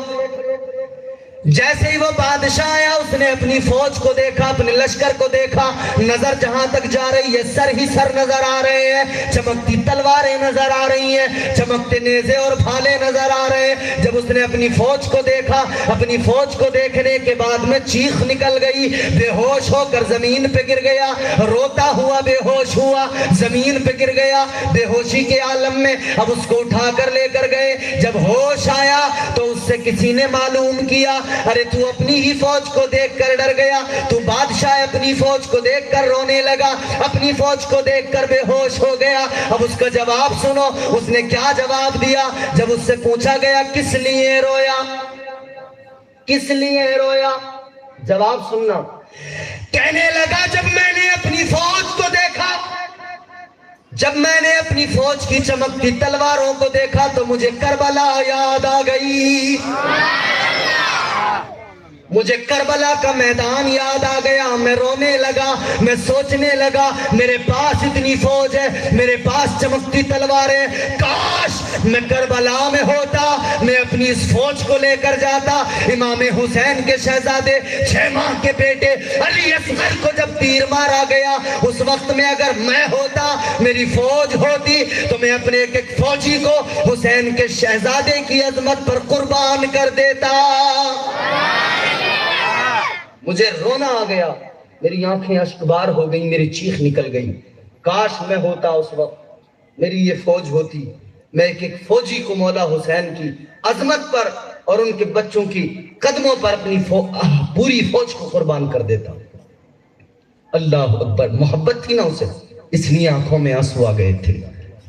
جیسے ہی وہ بادشاہ آیا اس نے اپنی فوج کو دیکھا، اپنے لشکر کو دیکھا، نظر جہاں تک جا رہی ہے سر ہی سر نظر آ رہے ہیں، چمکتی تلواریں نظر آ رہی ہیں، چمکتے نیزے اور بھالے نظر آ رہے ہیں۔ جب اس نے اپنی فوج کو دیکھا، اپنی فوج کو دیکھنے کے بعد میں چیخ نکل گئی، بے ہوش ہو کر زمین پہ گر گیا، روتا ہوا بے ہوش ہوا، زمین پہ گر گیا بے ہوشی کے عالم میں۔ اب اس کو اٹھا کر لے کر گئے، جب ہوش آیا تو اس سے کسی نے معلوم کیا، ارے تو اپنی ہی فوج کو دیکھ کر ڈر گیا، تو بادشاہ اپنی فوج کو دیکھ کر رونے لگا، اپنی فوج کو دیکھ کر بے ہوش ہو گیا۔ اب اس کا جواب سنو، اس نے کیا جواب دیا جب اس سے پوچھا گیا کس لیے رویا، کس لیے رویا؟ جواب سننا، کہنے لگا جب میں نے اپنی فوج کو دیکھا، جب میں نے اپنی فوج کی چمکتی تلواروں کو دیکھا تو مجھے کربلا یاد آ گئی، مجھے کربلا کا میدان یاد آ گیا، میں رونے لگا، میں سوچنے لگا میرے پاس اتنی فوج ہے، میرے پاس چمکتی تلواریں، کاش میں کربلا میں ہوتا، میں اپنی اس فوج کو لے کر جاتا۔ امام حسین کے شہزادے 6 ماہ کے بیٹے علی اصغر کو جب تیر مارا گیا، اس وقت میں اگر میں ہوتا، میری فوج ہوتی، تو میں اپنے ایک ایک فوجی کو حسین کے شہزادے کی عظمت پر قربان کر دیتا۔ مجھے رونا آ گیا، میری آنکھیں اشکبار ہو گئی، میری چیخ نکل گئی، کاش میں ہوتا اس وقت، میری یہ فوج ہوتی، میں ایک ایک فوجی کو مولا حسین کی عظمت پر اور ان کے بچوں کی قدموں پر اپنی پوری فوج کو قربان کر دیتا۔ اللہ اکبر، محبت تھی نا اسے، اس لیے آنکھوں میں آنسو آ گئے تھے،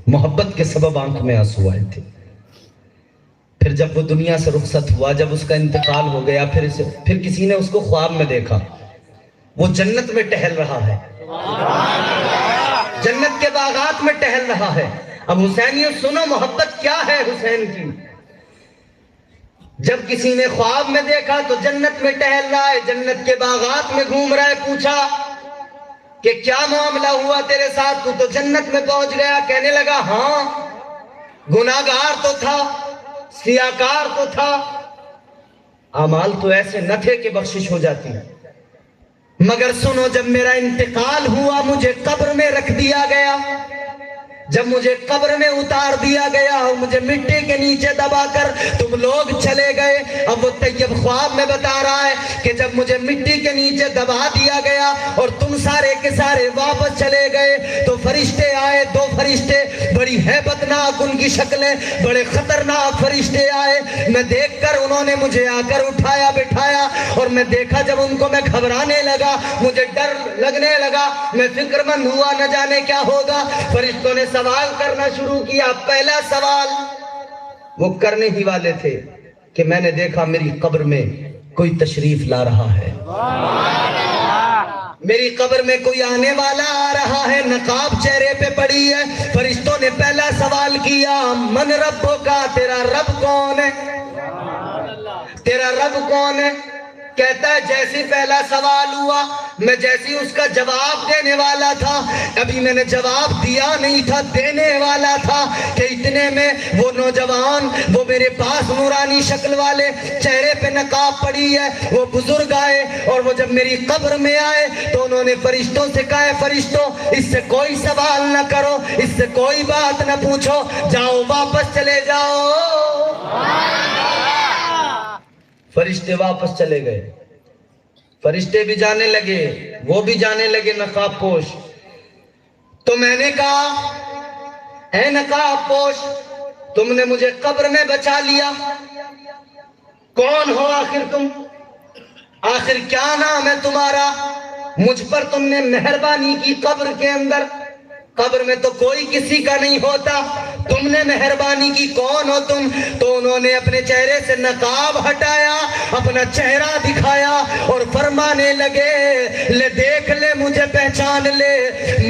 محبت کے سبب آنکھ میں آنسو آئے تھے۔ پھر جب وہ دنیا سے رخصت ہوا، جب اس کا انتقال ہو گیا، پھر کسی نے اس کو خواب میں دیکھا، وہ جنت میں ٹہل رہا ہے، جنت کے باغات میں ٹہل رہا ہے۔ اب حسینیوں سنو محبت کیا ہے حسین کی۔ جب کسی نے خواب میں دیکھا تو جنت میں ٹہل رہا ہے، جنت کے باغات میں گھوم رہا ہے، پوچھا کہ کیا معاملہ ہوا تیرے ساتھ، تو جنت میں پہنچ گیا۔ کہنے لگا ہاں گناہگار تو تھا، سیاکار تو تھا، اعمال تو ایسے نہ تھے کہ بخشش ہو جاتی، مگر سنو جب میرا انتقال ہوا مجھے قبر میں رکھ دیا گیا، جب مجھے قبر میں اتار دیا گیا اور مجھے مٹی کے نیچے دبا کر تم لوگ چلے گئے۔ اب وہ طیب خواب میں بتا رہا ہے کہ جب مجھے مٹی کے نیچے دبا دیا گیا اور تم سارے کے سارے واپس چلے گئے تو فرشتے آئے، 2 فرشتے، بڑی ہیبت ناک ان کی شکلیں، بڑے خطرناک فرشتے آئے۔ میں دیکھ کر انہوں نے مجھے آ کر اٹھایا بٹھایا، اور میں دیکھا جب ان کو میں گھبرانے لگا، مجھے ڈر لگنے لگا، میں فکر مند ہوا نہ جانے کیا ہوگا۔ فرشتوں نے سوال کرنا شروع کیا۔ پہلا سوال وہ کرنے ہی والے تھے کہ میں نے دیکھا میری قبر میں کوئی تشریف لا رہا ہے، میری قبر میں کوئی آنے والا آ رہا ہے، نقاب چہرے پہ پڑی ہے۔ فرشتوں نے پہلا سوال کیا من ربوں کا، تیرا رب کون ہے، تیرا رب کون ہے؟ کہتا ہے جیسی پہلا سوال ہوا میں جیسی اس کا جواب دینے والا تھا، ابھی میں نے جواب دیا نہیں تھا، دینے والا تھا کہ اتنے میں وہ نوجوان، وہ میرے پاس نورانی شکل والے، چہرے پہ نقاب پڑی ہے، وہ بزرگ آئے، اور وہ جب میری قبر میں آئے تو انہوں نے فرشتوں سے کہا ہے فرشتوں اس سے کوئی سوال نہ کرو، اس سے کوئی بات نہ پوچھو، جاؤ واپس چلے جاؤ۔ فرشتے واپس چلے گئے، فرشتے بھی جانے لگے، وہ بھی جانے لگے نقاب پوش۔ تو میں نے کہا اے نقاب پوش تم نے مجھے قبر میں بچا لیا، کون ہو آخر تم، آخر کیا نام ہے تمہارا، مجھ پر تم نے مہربانی کی قبر کے اندر، قبر میں تو کوئی کسی کا نہیں ہوتا، تم نے مہربانی کی، کون ہو تم؟ تو انہوں نے اپنے چہرے سے نقاب ہٹایا، اپنا چہرہ دکھایا اور فرمانے لگے لے دیکھ لے مجھے پہچان لے،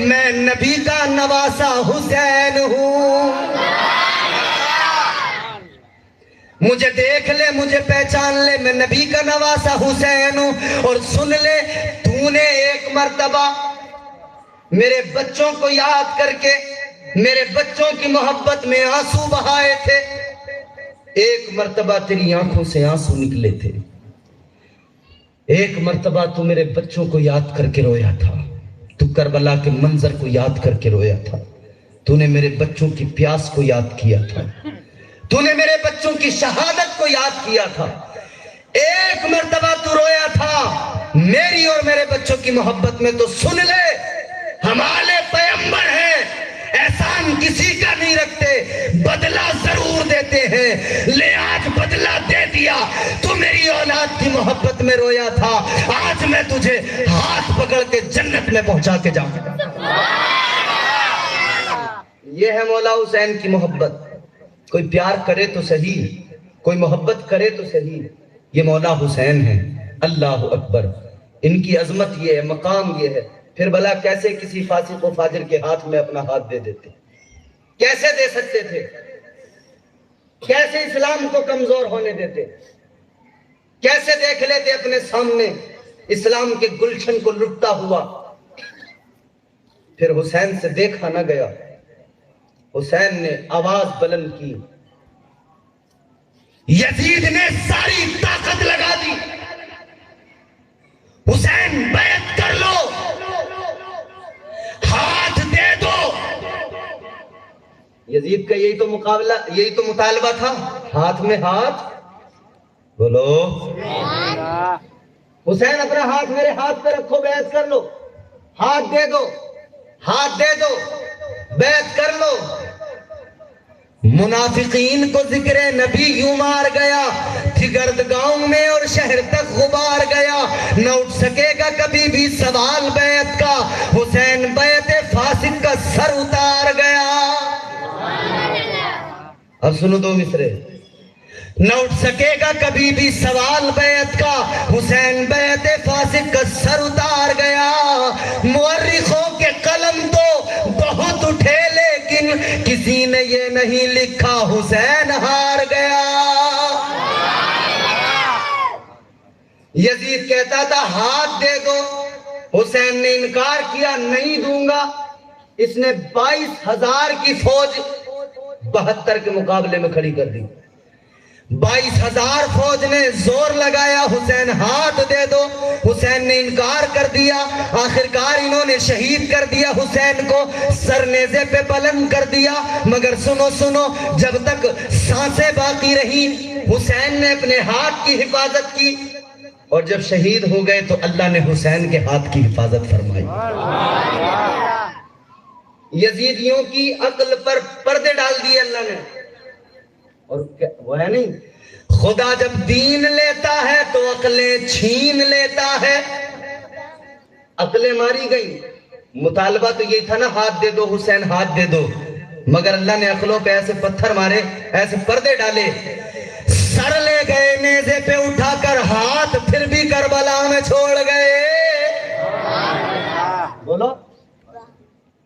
میں نبی کا نواسا حسین ہوں، مجھے دیکھ لے مجھے پہچان لے، میں نبی کا نواسا حسین ہوں۔ اور سن لے تو نے ایک مرتبہ میرے بچوں کو یاد کر کے میرے بچوں کی محبت میں آنسو بہائے تھے، ایک مرتبہ تیری آنکھوں سے آنسو نکلے تھے، ایک مرتبہ تو میرے بچوں کو یاد کر کے رویا تھا، تو کربلا کے منظر کو یاد کر کے رویا تھا، تو نے میرے بچوں کی پیاس کو یاد کیا تھا، تو نے میرے بچوں کی شہادت کو یاد کیا تھا، ایک مرتبہ تو رویا تھا میری اور میرے بچوں کی محبت میں، تو سن لے ہمارے پیغمبر ہیں، احسان کسی کا نہیں رکھتے، بدلہ ضرور دیتے ہیں، لے آج بدلہ دے دیا، تو میری اولاد کی محبت میں رویا تھا، آج میں تجھے ہاتھ پکڑ کے جنت میں پہنچا کے جاؤں گا۔ یہ ہے مولا حسین کی محبت۔ کوئی پیار کرے تو صحیح، کوئی محبت کرے تو صحیح، یہ مولا حسین ہیں۔ اللہ اکبر، ان کی عظمت یہ ہے، مقام یہ ہے۔ پھر بھلا کیسے کسی فاسق و فاجر کے ہاتھ میں اپنا ہاتھ دے دیتے؟ کیسے دے سکتے تھے؟ کیسے اسلام کو کمزور ہونے دیتے؟ کیسے دیکھ لیتے اپنے سامنے اسلام کے گلشن کو لٹتا ہوا؟ پھر حسین سے دیکھا نہ گیا۔ حسین نے آواز بلند کی، یزید نے ساری طاقت لگا دی، حسین بیعت کر لو، ہاتھ دے دو۔ یزید کا یہی تو مقابلہ، یہی تو مطالبہ تھا، ہاتھ میں ہاتھ، بولو حسین اپنا ہاتھ میرے ہاتھ پہ رکھو، بیعت کر لو، ہاتھ دے دو، ہاتھ دے دو، بیعت کر لو۔ منافقین کو ذکر نبی یوں مار گیا، جگرد گاؤں میں اور شہر تک غبار گیا، نہ اٹھ سکے گا کبھی بھی سوال بیعت کا، حسین بیعت فاسق کا سر اتار گیا۔ اب سنو دو مصرے، نہ اٹھ سکے گا کبھی بھی سوال بیعت کا، حسین بیعت فاسق کا سر اتار گیا۔ مورخوں کے قلم تو بہت اٹھے لیکن کسی نے یہ نہیں لکھا حسین ہار گیا۔ یزید کہتا تھا ہاتھ دے دو، حسین نے انکار کیا، نہیں دوں گا۔ اس نے 22,000 کی فوج 72 کے مقابلے میں کھڑی کر دی۔ 22,000 فوج نے زور لگایا، حسین ہاتھ دے دو، حسین نے انکار کر دیا۔ آخرکار انہوں نے شہید کر دیا حسین کو، سر نیزے پہ بلند کر دیا۔ مگر سنو سنو، جب تک سانسیں باقی رہی حسین نے اپنے ہاتھ کی حفاظت کی، اور جب شہید ہو گئے تو اللہ نے حسین کے ہاتھ کی حفاظت فرمائی۔ یزیدیوں کی عقل پر پردے ڈال دیے اللہ نے، اور وہ ہے نہیں، خدا جب دین لیتا ہے تو عقلیں چھین لیتا ہے۔ عقلیں ماری گئی، مطالبہ تو یہی تھا نا، ہاتھ دے دو حسین، ہاتھ دے دو، مگر اللہ نے عقلوں پہ ایسے پتھر مارے، ایسے پردے ڈالے، سر لے گئے نیزے پہ اٹھا کر، ہاتھ پھر بھی کربلا میں چھوڑ گئے۔ بولو،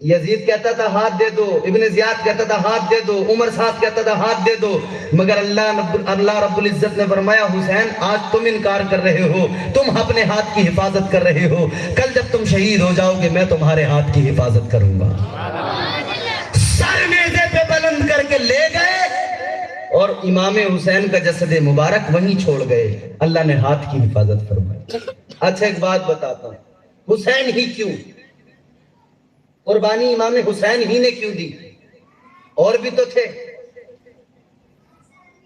یزید کہتا تھا ہاتھ دے دو، ابن زیاد کہتا تھا ہاتھ دے دو، عمر صاحب کہتا تھا ہاتھ دے دو، مگر اللہ رب العزت نے فرمایا حسین آج تم انکار کر رہے ہو، تم اپنے ہاتھ کی حفاظت کر رہے ہو، کل جب تم شہید ہو جاؤ گے میں تمہارے ہاتھ کی حفاظت کروں گا۔ سر نیزے پہ بلند کر کے لے گئے اور امام حسین کا جسد مبارک وہیں چھوڑ گئے، اللہ نے ہاتھ کی حفاظت فرمائی۔ اچھا ایک بات بتاتا ہوں، حسین ہی کیوں؟ قربانی امام حسین ہی نے کیوں دی؟ اور بھی تو تھے۔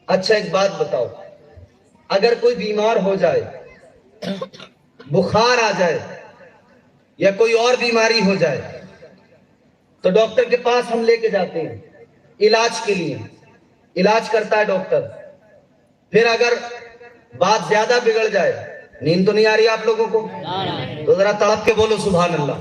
اچھا ایک بات بتاؤ، اگر کوئی بیمار ہو جائے، بخار آ جائے یا کوئی اور بیماری ہو جائے تو ڈاکٹر کے پاس ہم لے کے جاتے ہیں علاج کے لیے، علاج کرتا ہے ڈاکٹر۔ پھر اگر بات زیادہ بگڑ جائے، نیند تو نہیں آ رہی آپ لوگوں کو تو ذرا تڑپ کے بولو سبحان اللہ۔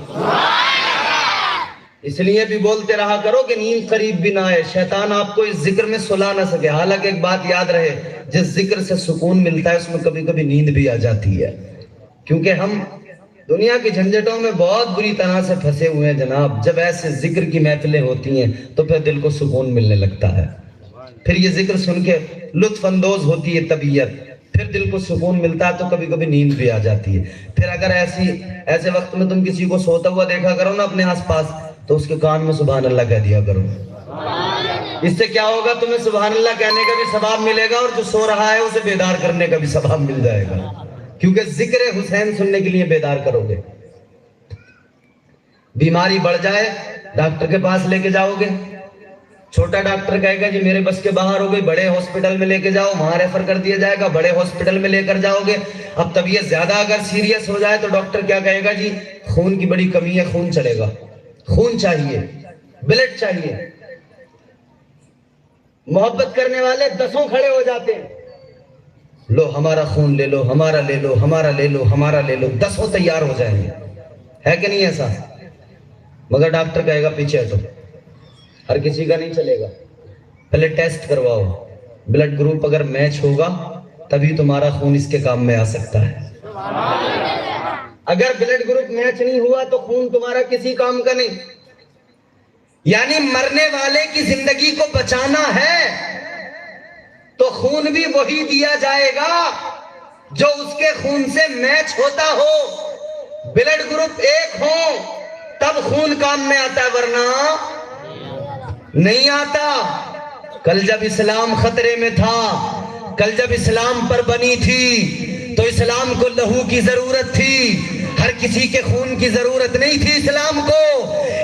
اس لیے بھی بولتے رہا کرو کہ نیند قریب بھی نہ آئے، شیطان آپ کو اس ذکر میں سلا نہ سکے۔ حالانکہ ایک بات یاد رہے، جس ذکر سے سکون ملتا ہے اس میں کبھی کبھی نیند بھی آ جاتی ہے، کیونکہ ہم دنیا کی جھنجھٹوں میں بہت بری طرح سے پھنسے ہوئے ہیں جناب۔ جب ایسے ذکر کی محفلیں ہوتی ہیں تو پھر دل کو سکون ملنے لگتا ہے، پھر یہ ذکر سن کے لطف اندوز ہوتی ہے طبیعت، پھر دل کو سکون ملتا ہے تو کبھی کبھی نیند بھی آ جاتی ہے۔ پھر اگر ایسے وقت میں تم کسی کو سوتا ہوا دیکھا کرو نا اپنے آس پاس تو اس کے کان میں سبحان اللہ کہہ دیا کرو، اس سے کیا ہوگا، تمہیں سبحان اللہ کہنے کا بھی ثواب ملے گا اور جو سو رہا ہے اسے بیدار کرنے کا بھی ثواب مل جائے گا۔ کیونکہ ذکر حسین سننے کے لیے بیدار کرو گے. بیماری بڑھ جائے ڈاکٹر کے پاس لے کے جاؤ گے, چھوٹا ڈاکٹر کہے گا جی میرے بس کے باہر ہو گئی, بڑے ہاسپٹل میں لے کے جاؤ, وہاں ریفر کر دیا جائے گا, بڑے ہاسپٹل میں لے کر جاؤ گے. اب طبیعت زیادہ اگر سیریس ہو جائے تو ڈاکٹر کیا کہے گا, جی خون کی بڑی کمی ہے, خون چلے گا, خون چاہیے, بلڈ چاہیے. محبت کرنے والے 10 کھڑے ہو جاتے ہیں, لو ہمارا خون لے لو, ہمارا لے لو, ہمارا لے لو, ہمارا لے لو, 10 تیار ہو جائیں گے. ہے کہ نہیں ایسا؟ مگر ڈاکٹر کہے گا پیچھے ہٹو, ہر کسی کا نہیں چلے گا, پہلے ٹیسٹ کرواؤ, بلڈ گروپ اگر میچ ہوگا تبھی تمہارا خون اس کے کام میں آ سکتا ہے. اگر بلڈ گروپ میچ نہیں ہوا تو خون تمہارا کسی کام کا نہیں. یعنی مرنے والے کی زندگی کو بچانا ہے تو خون بھی وہی دیا جائے گا جو اس کے خون سے میچ ہوتا ہو. بلڈ گروپ ایک ہو تب خون کام میں آتا ہے, ورنہ نہیں آتا. کل جب اسلام خطرے میں تھا, کل جب اسلام پر بنی تھی تو اسلام کو لہو کی ضرورت تھی, ہر کسی کے خون کی ضرورت نہیں تھی.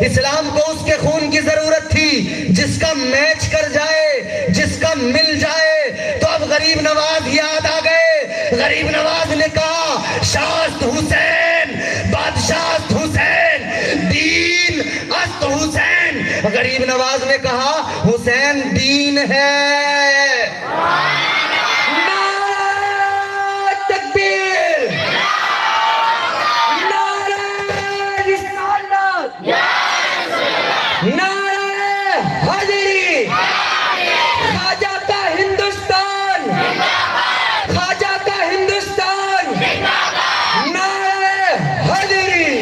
اسلام کو اس کے خون کی ضرورت تھی جس کا میچ کر جائے, جس کا مل جائے. تو اب غریب نواز یاد آ گئے. غریب نواز نے کہا شاست حسین, بادشاہ حسین, دین است حسین. غریب نواز نے کہا حسین دین ہے. نعرہ تکبیر, نعرہ رسالت, نعرہ حیدری. خواجہ کا ہندوستان, خواجہ کا ہندوستان, نعرہ حیدری.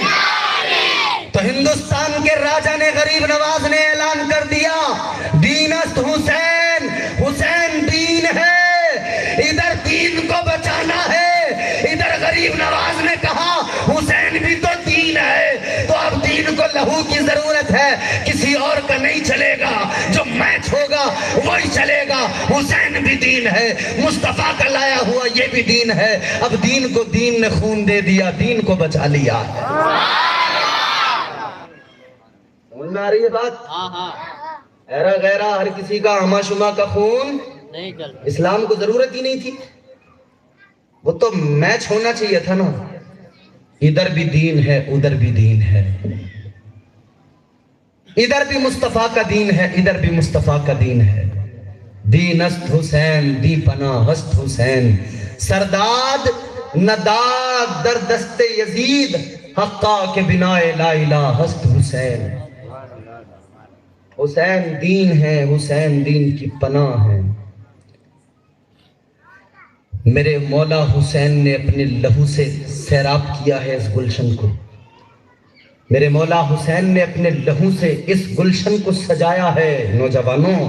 تو ہندوستان کے راجہ نے, غریب نواز نے اعلان کر دیا دین است حسین, حسین دین ہے. ادھر دین کو بچانا ہے, ادھر غریب نواز نے کہا حسین بھی تو دین ہے. تو اب دین کو لہو کی ضرورت ہے, کسی اور کا نہیں چلے گا, جو میچ ہوگا وہی چلے گا. حسین بھی دین ہے, مصطفیٰ کا لایا ہوا یہ بھی دین ہے. اب دین کو دین نے خون دے دیا, دین کو بچا لیا. سمجھ میں آ رہی ہے بات؟ ایرا غیرہ ہر کسی کا ہما شما کا خون نہیں چلتا. اسلام کو ضرورت ہی نہیں تھی, وہ تو میچ ہونا چاہیے تھا نا. ادھر بھی دین ہے, ادھر بھی دین ہے, ادھر بھی مصطفیٰ کا دین ہے, ادھر بھی مصطفیٰ کا دین ہے. دین است حسین, دی پناہ ہست حسین. سرداد نداد در دست یزید, حقا کے بنا لا الہ ہست حسین. حسین دین ہے, حسین دین کی پناہ ہے. میرے مولا حسین نے اپنے لہو سے سیراب کیا ہے اس گلشن کو. میرے مولا حسین نے اپنے لہو سے اس گلشن کو سجایا ہے. نوجوانوں,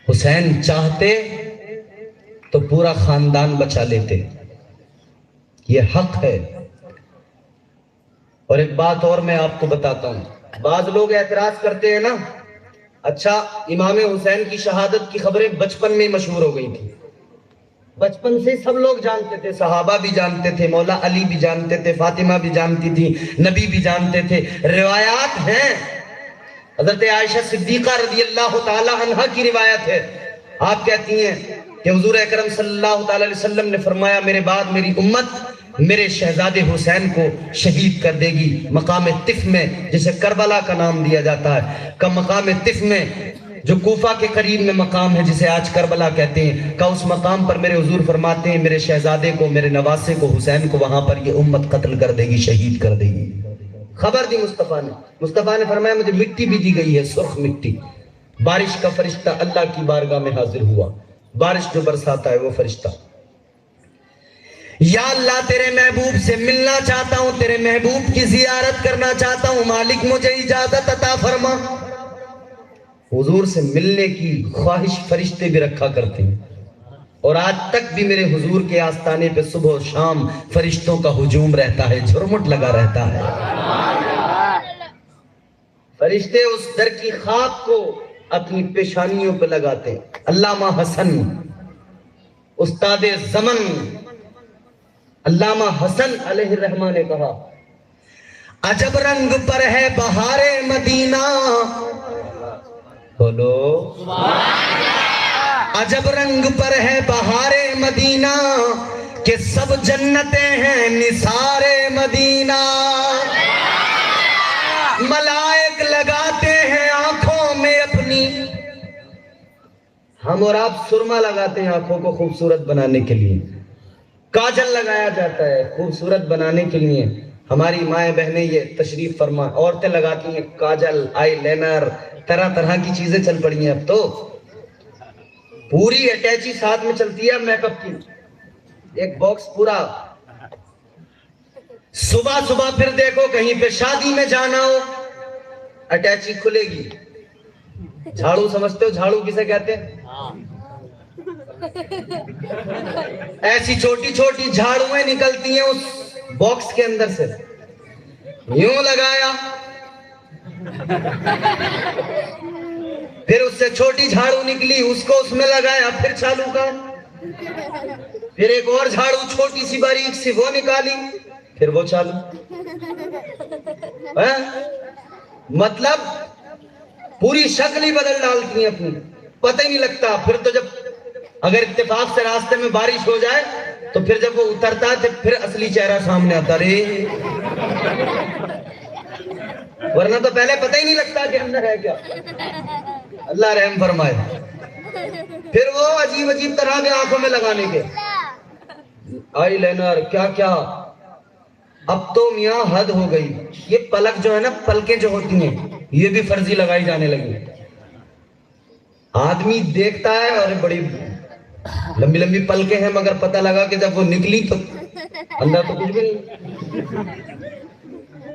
حسین چاہتے تو پورا خاندان بچا لیتے, یہ حق ہے. اور ایک بات اور میں آپ کو بتاتا ہوں. بعض لوگ اعتراض کرتے ہیں نا, اچھا امام حسین کی شہادت کی خبریں بچپن میں مشہور ہو گئی تھی, بچپن سے سب لوگ جانتے تھے, صحابہ بھی جانتے تھے, مولا علی بھی جانتے تھے, فاطمہ بھی جانتی تھی, نبی بھی جانتے تھے. روایات ہیں, حضرت عائشہ صدیقہ رضی اللہ تعالی عنہ کی روایت ہے. آپ کہتی ہیں کہ حضور اکرم صلی اللہ تعالی علیہ وسلم نے فرمایا میرے بعد میری امت میرے شہزادے حسین کو شہید کر دے گی. مقام طف میں, جسے کربلا کا نام دیا جاتا ہے, کا مقام طف میں جو کوفہ کے قریب میں مقام ہے جسے آج کربلا کہتے ہیں, کا اس مقام پر میرے حضور فرماتے ہیں میرے شہزادے کو, میرے نواسے کو, حسین کو وہاں پر یہ امت قتل کر دے گی, شہید کر دے گی. خبر دی مصطفیٰ نے. مصطفیٰ نے فرمایا مجھے مٹی بھی دی گئی ہے, سرخ مٹی. بارش کا فرشتہ اللہ کی بارگاہ میں حاضر ہوا, بارش جو برساتا ہے وہ فرشتہ. یا اللہ تیرے محبوب سے ملنا چاہتا ہوں, تیرے محبوب کی زیارت کرنا چاہتا ہوں, مالک مجھے اجازت عطا فرما. حضور سے ملنے کی خواہش فرشتے بھی رکھا کرتے ہیں, اور آج تک بھی میرے حضور کے آستانے پہ صبح و شام فرشتوں کا ہجوم رہتا ہے, جھرمٹ لگا رہتا ہے. فرشتے اس در کی خاک کو اپنی پیشانیوں پہ لگاتے ہیں. علامہ حسن استاد زمن علامہ حسن علیہ الرحمہ نے کہا عجب رنگ پر ہے بہار مدینہ، بولو عجب رنگ پر ہے بہار مدینہ کہ سب جنتیں ہیں نثار مدینہ، ملائک لگاتے ہیں آنکھوں میں اپنی، ہم اور آپ سرما لگاتے ہیں آنکھوں کو خوبصورت بنانے کے لیے، کاجل لگایا جاتا ہے خوبصورت بنانے کے لیے، ہماری مائیں بہنیں یہ تشریف فرما، عورتیں لگاتی ہیں کاجل، آئی لائنر، طرح طرح کی چیزیں چل پڑی ہیں، اب تو پوری اٹیچی ساتھ میں چلتی ہے میک اپ کی، ایک باکس پورا۔ صبح صبح پھر دیکھو کہیں پہ شادی میں جانا ہو اٹیچی کھلے گی، جھاڑو سمجھتے ہو جھاڑو کسے کہتے ہیں؟ ایسی چھوٹی چھوٹی جھاڑویں نکلتی ہیں اس باکس کے اندر سے، یوں لگایا، پھر اس سے چھوٹی جھاڑو نکلی اس کو اس میں لگایا، پھر چالو کا، پھر ایک اور جھاڑو چھوٹی سی باریک سی وہ نکالی، پھر وہ چالو، مطلب پوری شکل ہی بدل ڈالتی ہیں اپنی، پتہ ہی نہیں لگتا۔ پھر تو جب اگر اتفاق سے راستے میں بارش ہو جائے تو پھر جب وہ اترتا ہے پھر اصلی چہرہ سامنے آتا رے، ورنہ تو پہلے پتہ ہی نہیں لگتا کہ اندر ہے کیا۔ اللہ رحم فرمائے۔ پھر وہ عجیب عجیب طرح کے آنکھوں میں لگانے کے، آئی لائنر کیا کیا، اب تو میاں حد ہو گئی۔ یہ پلک جو ہے نا، پلکیں جو ہوتی ہیں یہ بھی فرضی لگائی جانے لگی، آدمی دیکھتا ہے اور بڑی لمبی لمبی پلکیں ہیں، مگر پتہ لگا کہ جب وہ نکلی تو اندر تو کچھ بھی نہیں۔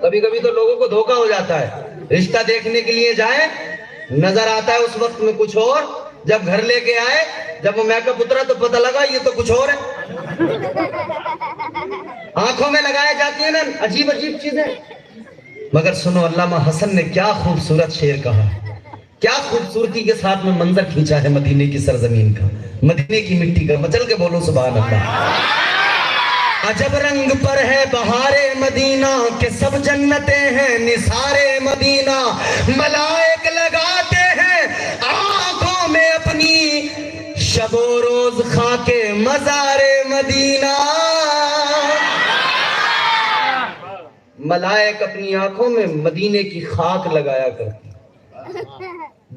کبھی کبھی تو لوگوں کو دھوکہ ہو جاتا ہے، رشتہ دیکھنے کے لیے جائیں نظر آتا ہے اس وقت میں کچھ اور، جب گھر لے کے آئے جب وہ میک اپ اترا تو پتہ لگا یہ تو کچھ اور ہے۔ آنکھوں میں لگائے جاتی ہیں نا عجیب عجیب چیزیں، مگر سنو علامہ حسن نے کیا خوبصورت شعر کہا، کیا خوبصورتی کے ساتھ میں منظر کھینچا ہے مدینے کی سرزمین کا، مدینے کی مٹی کا، مچل کے بولو سبحان اللہ۔ عجب رنگ پر ہے بہار مدینہ کہ سب جنتیں ہیں نثار مدینہ، ملائک لگاتے ہیں آنکھوں میں اپنی، شب و روز خاک مزار مدینہ، ملائک اپنی آنکھوں میں مدینے کی خاک لگایا کرتی،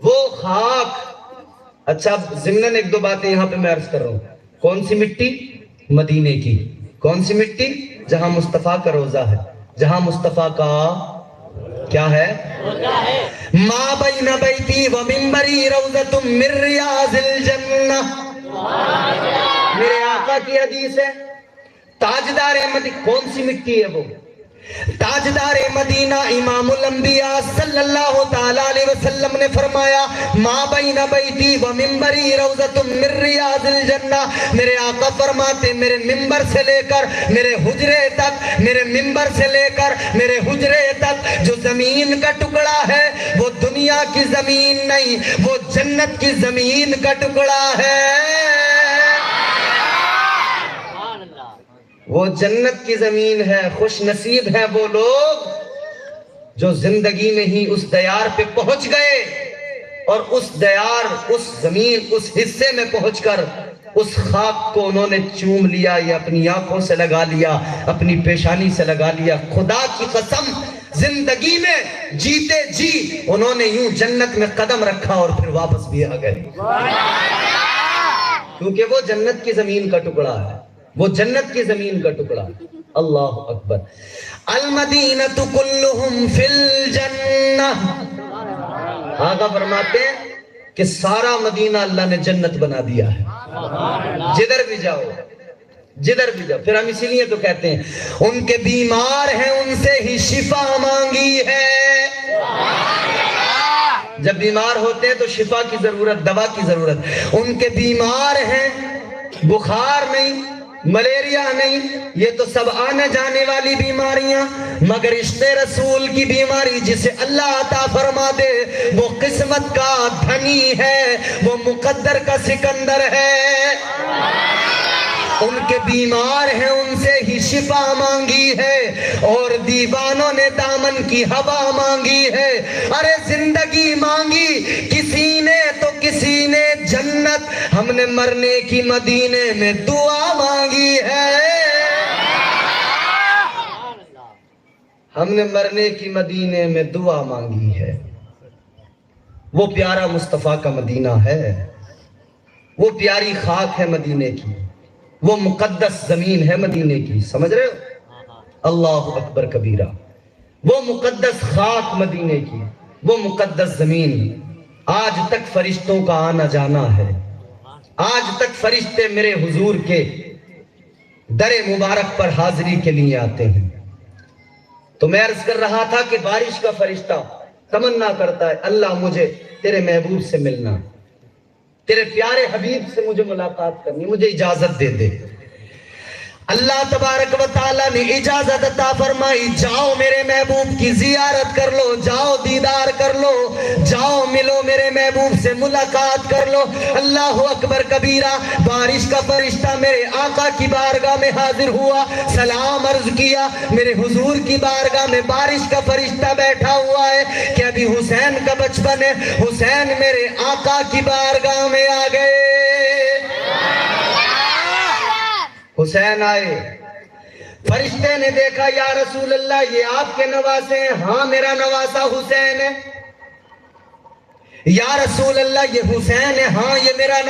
وہ خاک۔ اچھا ضمناً ایک دو باتیں یہاں پہ میں عرض کر رہا ہوں، کون سی مٹی؟ مدینے کی۔ کون سی مٹی؟ جہاں مصطفیٰ کا روضہ ہے، جہاں مصطفیٰ کا کیا ہے؟ ما بین بیتی و منبری روضۃ من ریاض الجنہ، میرے آقا کی حدیث ہے۔ تاجدار مدینہ، کون سی مٹی ہے وہ؟ تاجدار مدینہ امام الانبیاء صلی اللہ تعالیٰ علیہ وسلم نے فرمایا ما بین بیتی و منبری روضۃ من ریاض الجنہ، میرے آقا فرماتے میرے منبر سے لے کر میرے حجرے تک، میرے منبر سے لے کر میرے حجرے تک جو زمین کا ٹکڑا ہے وہ دنیا کی زمین نہیں، وہ جنت کی زمین کا ٹکڑا ہے، وہ جنت کی زمین ہے۔ خوش نصیب ہیں وہ لوگ جو زندگی میں ہی اس دیار پہ پہنچ گئے اور اس دیار، اس زمین، اس حصے میں پہنچ کر اس خاک کو انہوں نے چوم لیا یا اپنی آنکھوں سے لگا لیا، اپنی پیشانی سے لگا لیا۔ خدا کی قسم زندگی میں جیتے جی انہوں نے یوں جنت میں قدم رکھا اور پھر واپس بھی آ گئے، کیونکہ وہ جنت کی زمین کا ٹکڑا ہے، وہ جنت کی زمین کا ٹکڑا۔ اللہ اکبر۔ المدینۃ کلہم فی الجنہ، آقا فرماتے ہیں کہ سارا مدینہ اللہ نے جنت بنا دیا ہے، جدھر بھی جاؤ، جدھر بھی جاؤ۔ پھر ہم اسی لیے تو کہتے ہیں ان کے بیمار ہیں ان سے ہی شفا مانگی ہے، جب بیمار ہوتے ہیں تو شفا کی ضرورت، دوا کی ضرورت، ان کے بیمار ہیں، بخار نہیں، ملیریا نہیں، یہ تو سب آنے جانے والی بیماریاں، مگر عشق رسول کی بیماری جسے اللہ عطا فرما دے وہ قسمت کا دھنی ہے، وہ مقدر کا سکندر ہے۔ ان کے بیمار ہیں ان سے ہی شفا مانگی ہے، اور دیوانوں نے دامن کی ہوا مانگی ہے۔ ارے زندگی مانگی کسی نے تو کسی نے جنت، ہم نے مرنے کی مدینے میں دعا مانگی ہے۔ ہم نے مرنے کی مدینے میں دعا مانگی ہے۔ وہ پیارا مصطفیٰ کا مدینہ ہے، وہ پیاری خاک ہے مدینے کی، وہ مقدس زمین ہے مدینے کی، سمجھ رہے ہو؟ اللہ اکبر کبیرہ۔ وہ مقدس خاک مدینے کی، وہ مقدس زمین، آج تک فرشتوں کا آنا جانا ہے، آج تک فرشتے میرے حضور کے در مبارک پر حاضری کے لیے آتے ہیں۔ تو میں عرض کر رہا تھا کہ بارش کا فرشتہ تمنا کرتا ہے اللہ مجھے تیرے محبوب سے ملنا، تیرے پیارے حبیب سے مجھے ملاقات کرنی، مجھے اجازت دے دے۔ اللہ تبارک و تعالیٰ نے اجازت عطا فرمائی، جاؤ میرے محبوب کی زیارت کر لو، جاؤ دیدار کر لو، جاؤ ملو میرے محبوب سے ملاقات کر لو۔ اللہ اکبر کبیرہ۔ بارش کا فرشتہ میرے آقا کی بارگاہ میں حاضر ہوا، سلام عرض کیا، میرے حضور کی بارگاہ میں بارش کا فرشتہ بیٹھا ہوا ہے کہ ابھی حسین کا بچپن ہے، حسین میرے آقا کی بارگاہ میں آ گئے۔ حسین آئے، فرشتے نے دیکھا یا رسول اللہ یہ آپ کے نواسے ہیں؟ ہاں میرا نواسا حسین ہے۔ یا رسول اللہ یہ حسین ہے؟ ہاں یہ میرا نواسا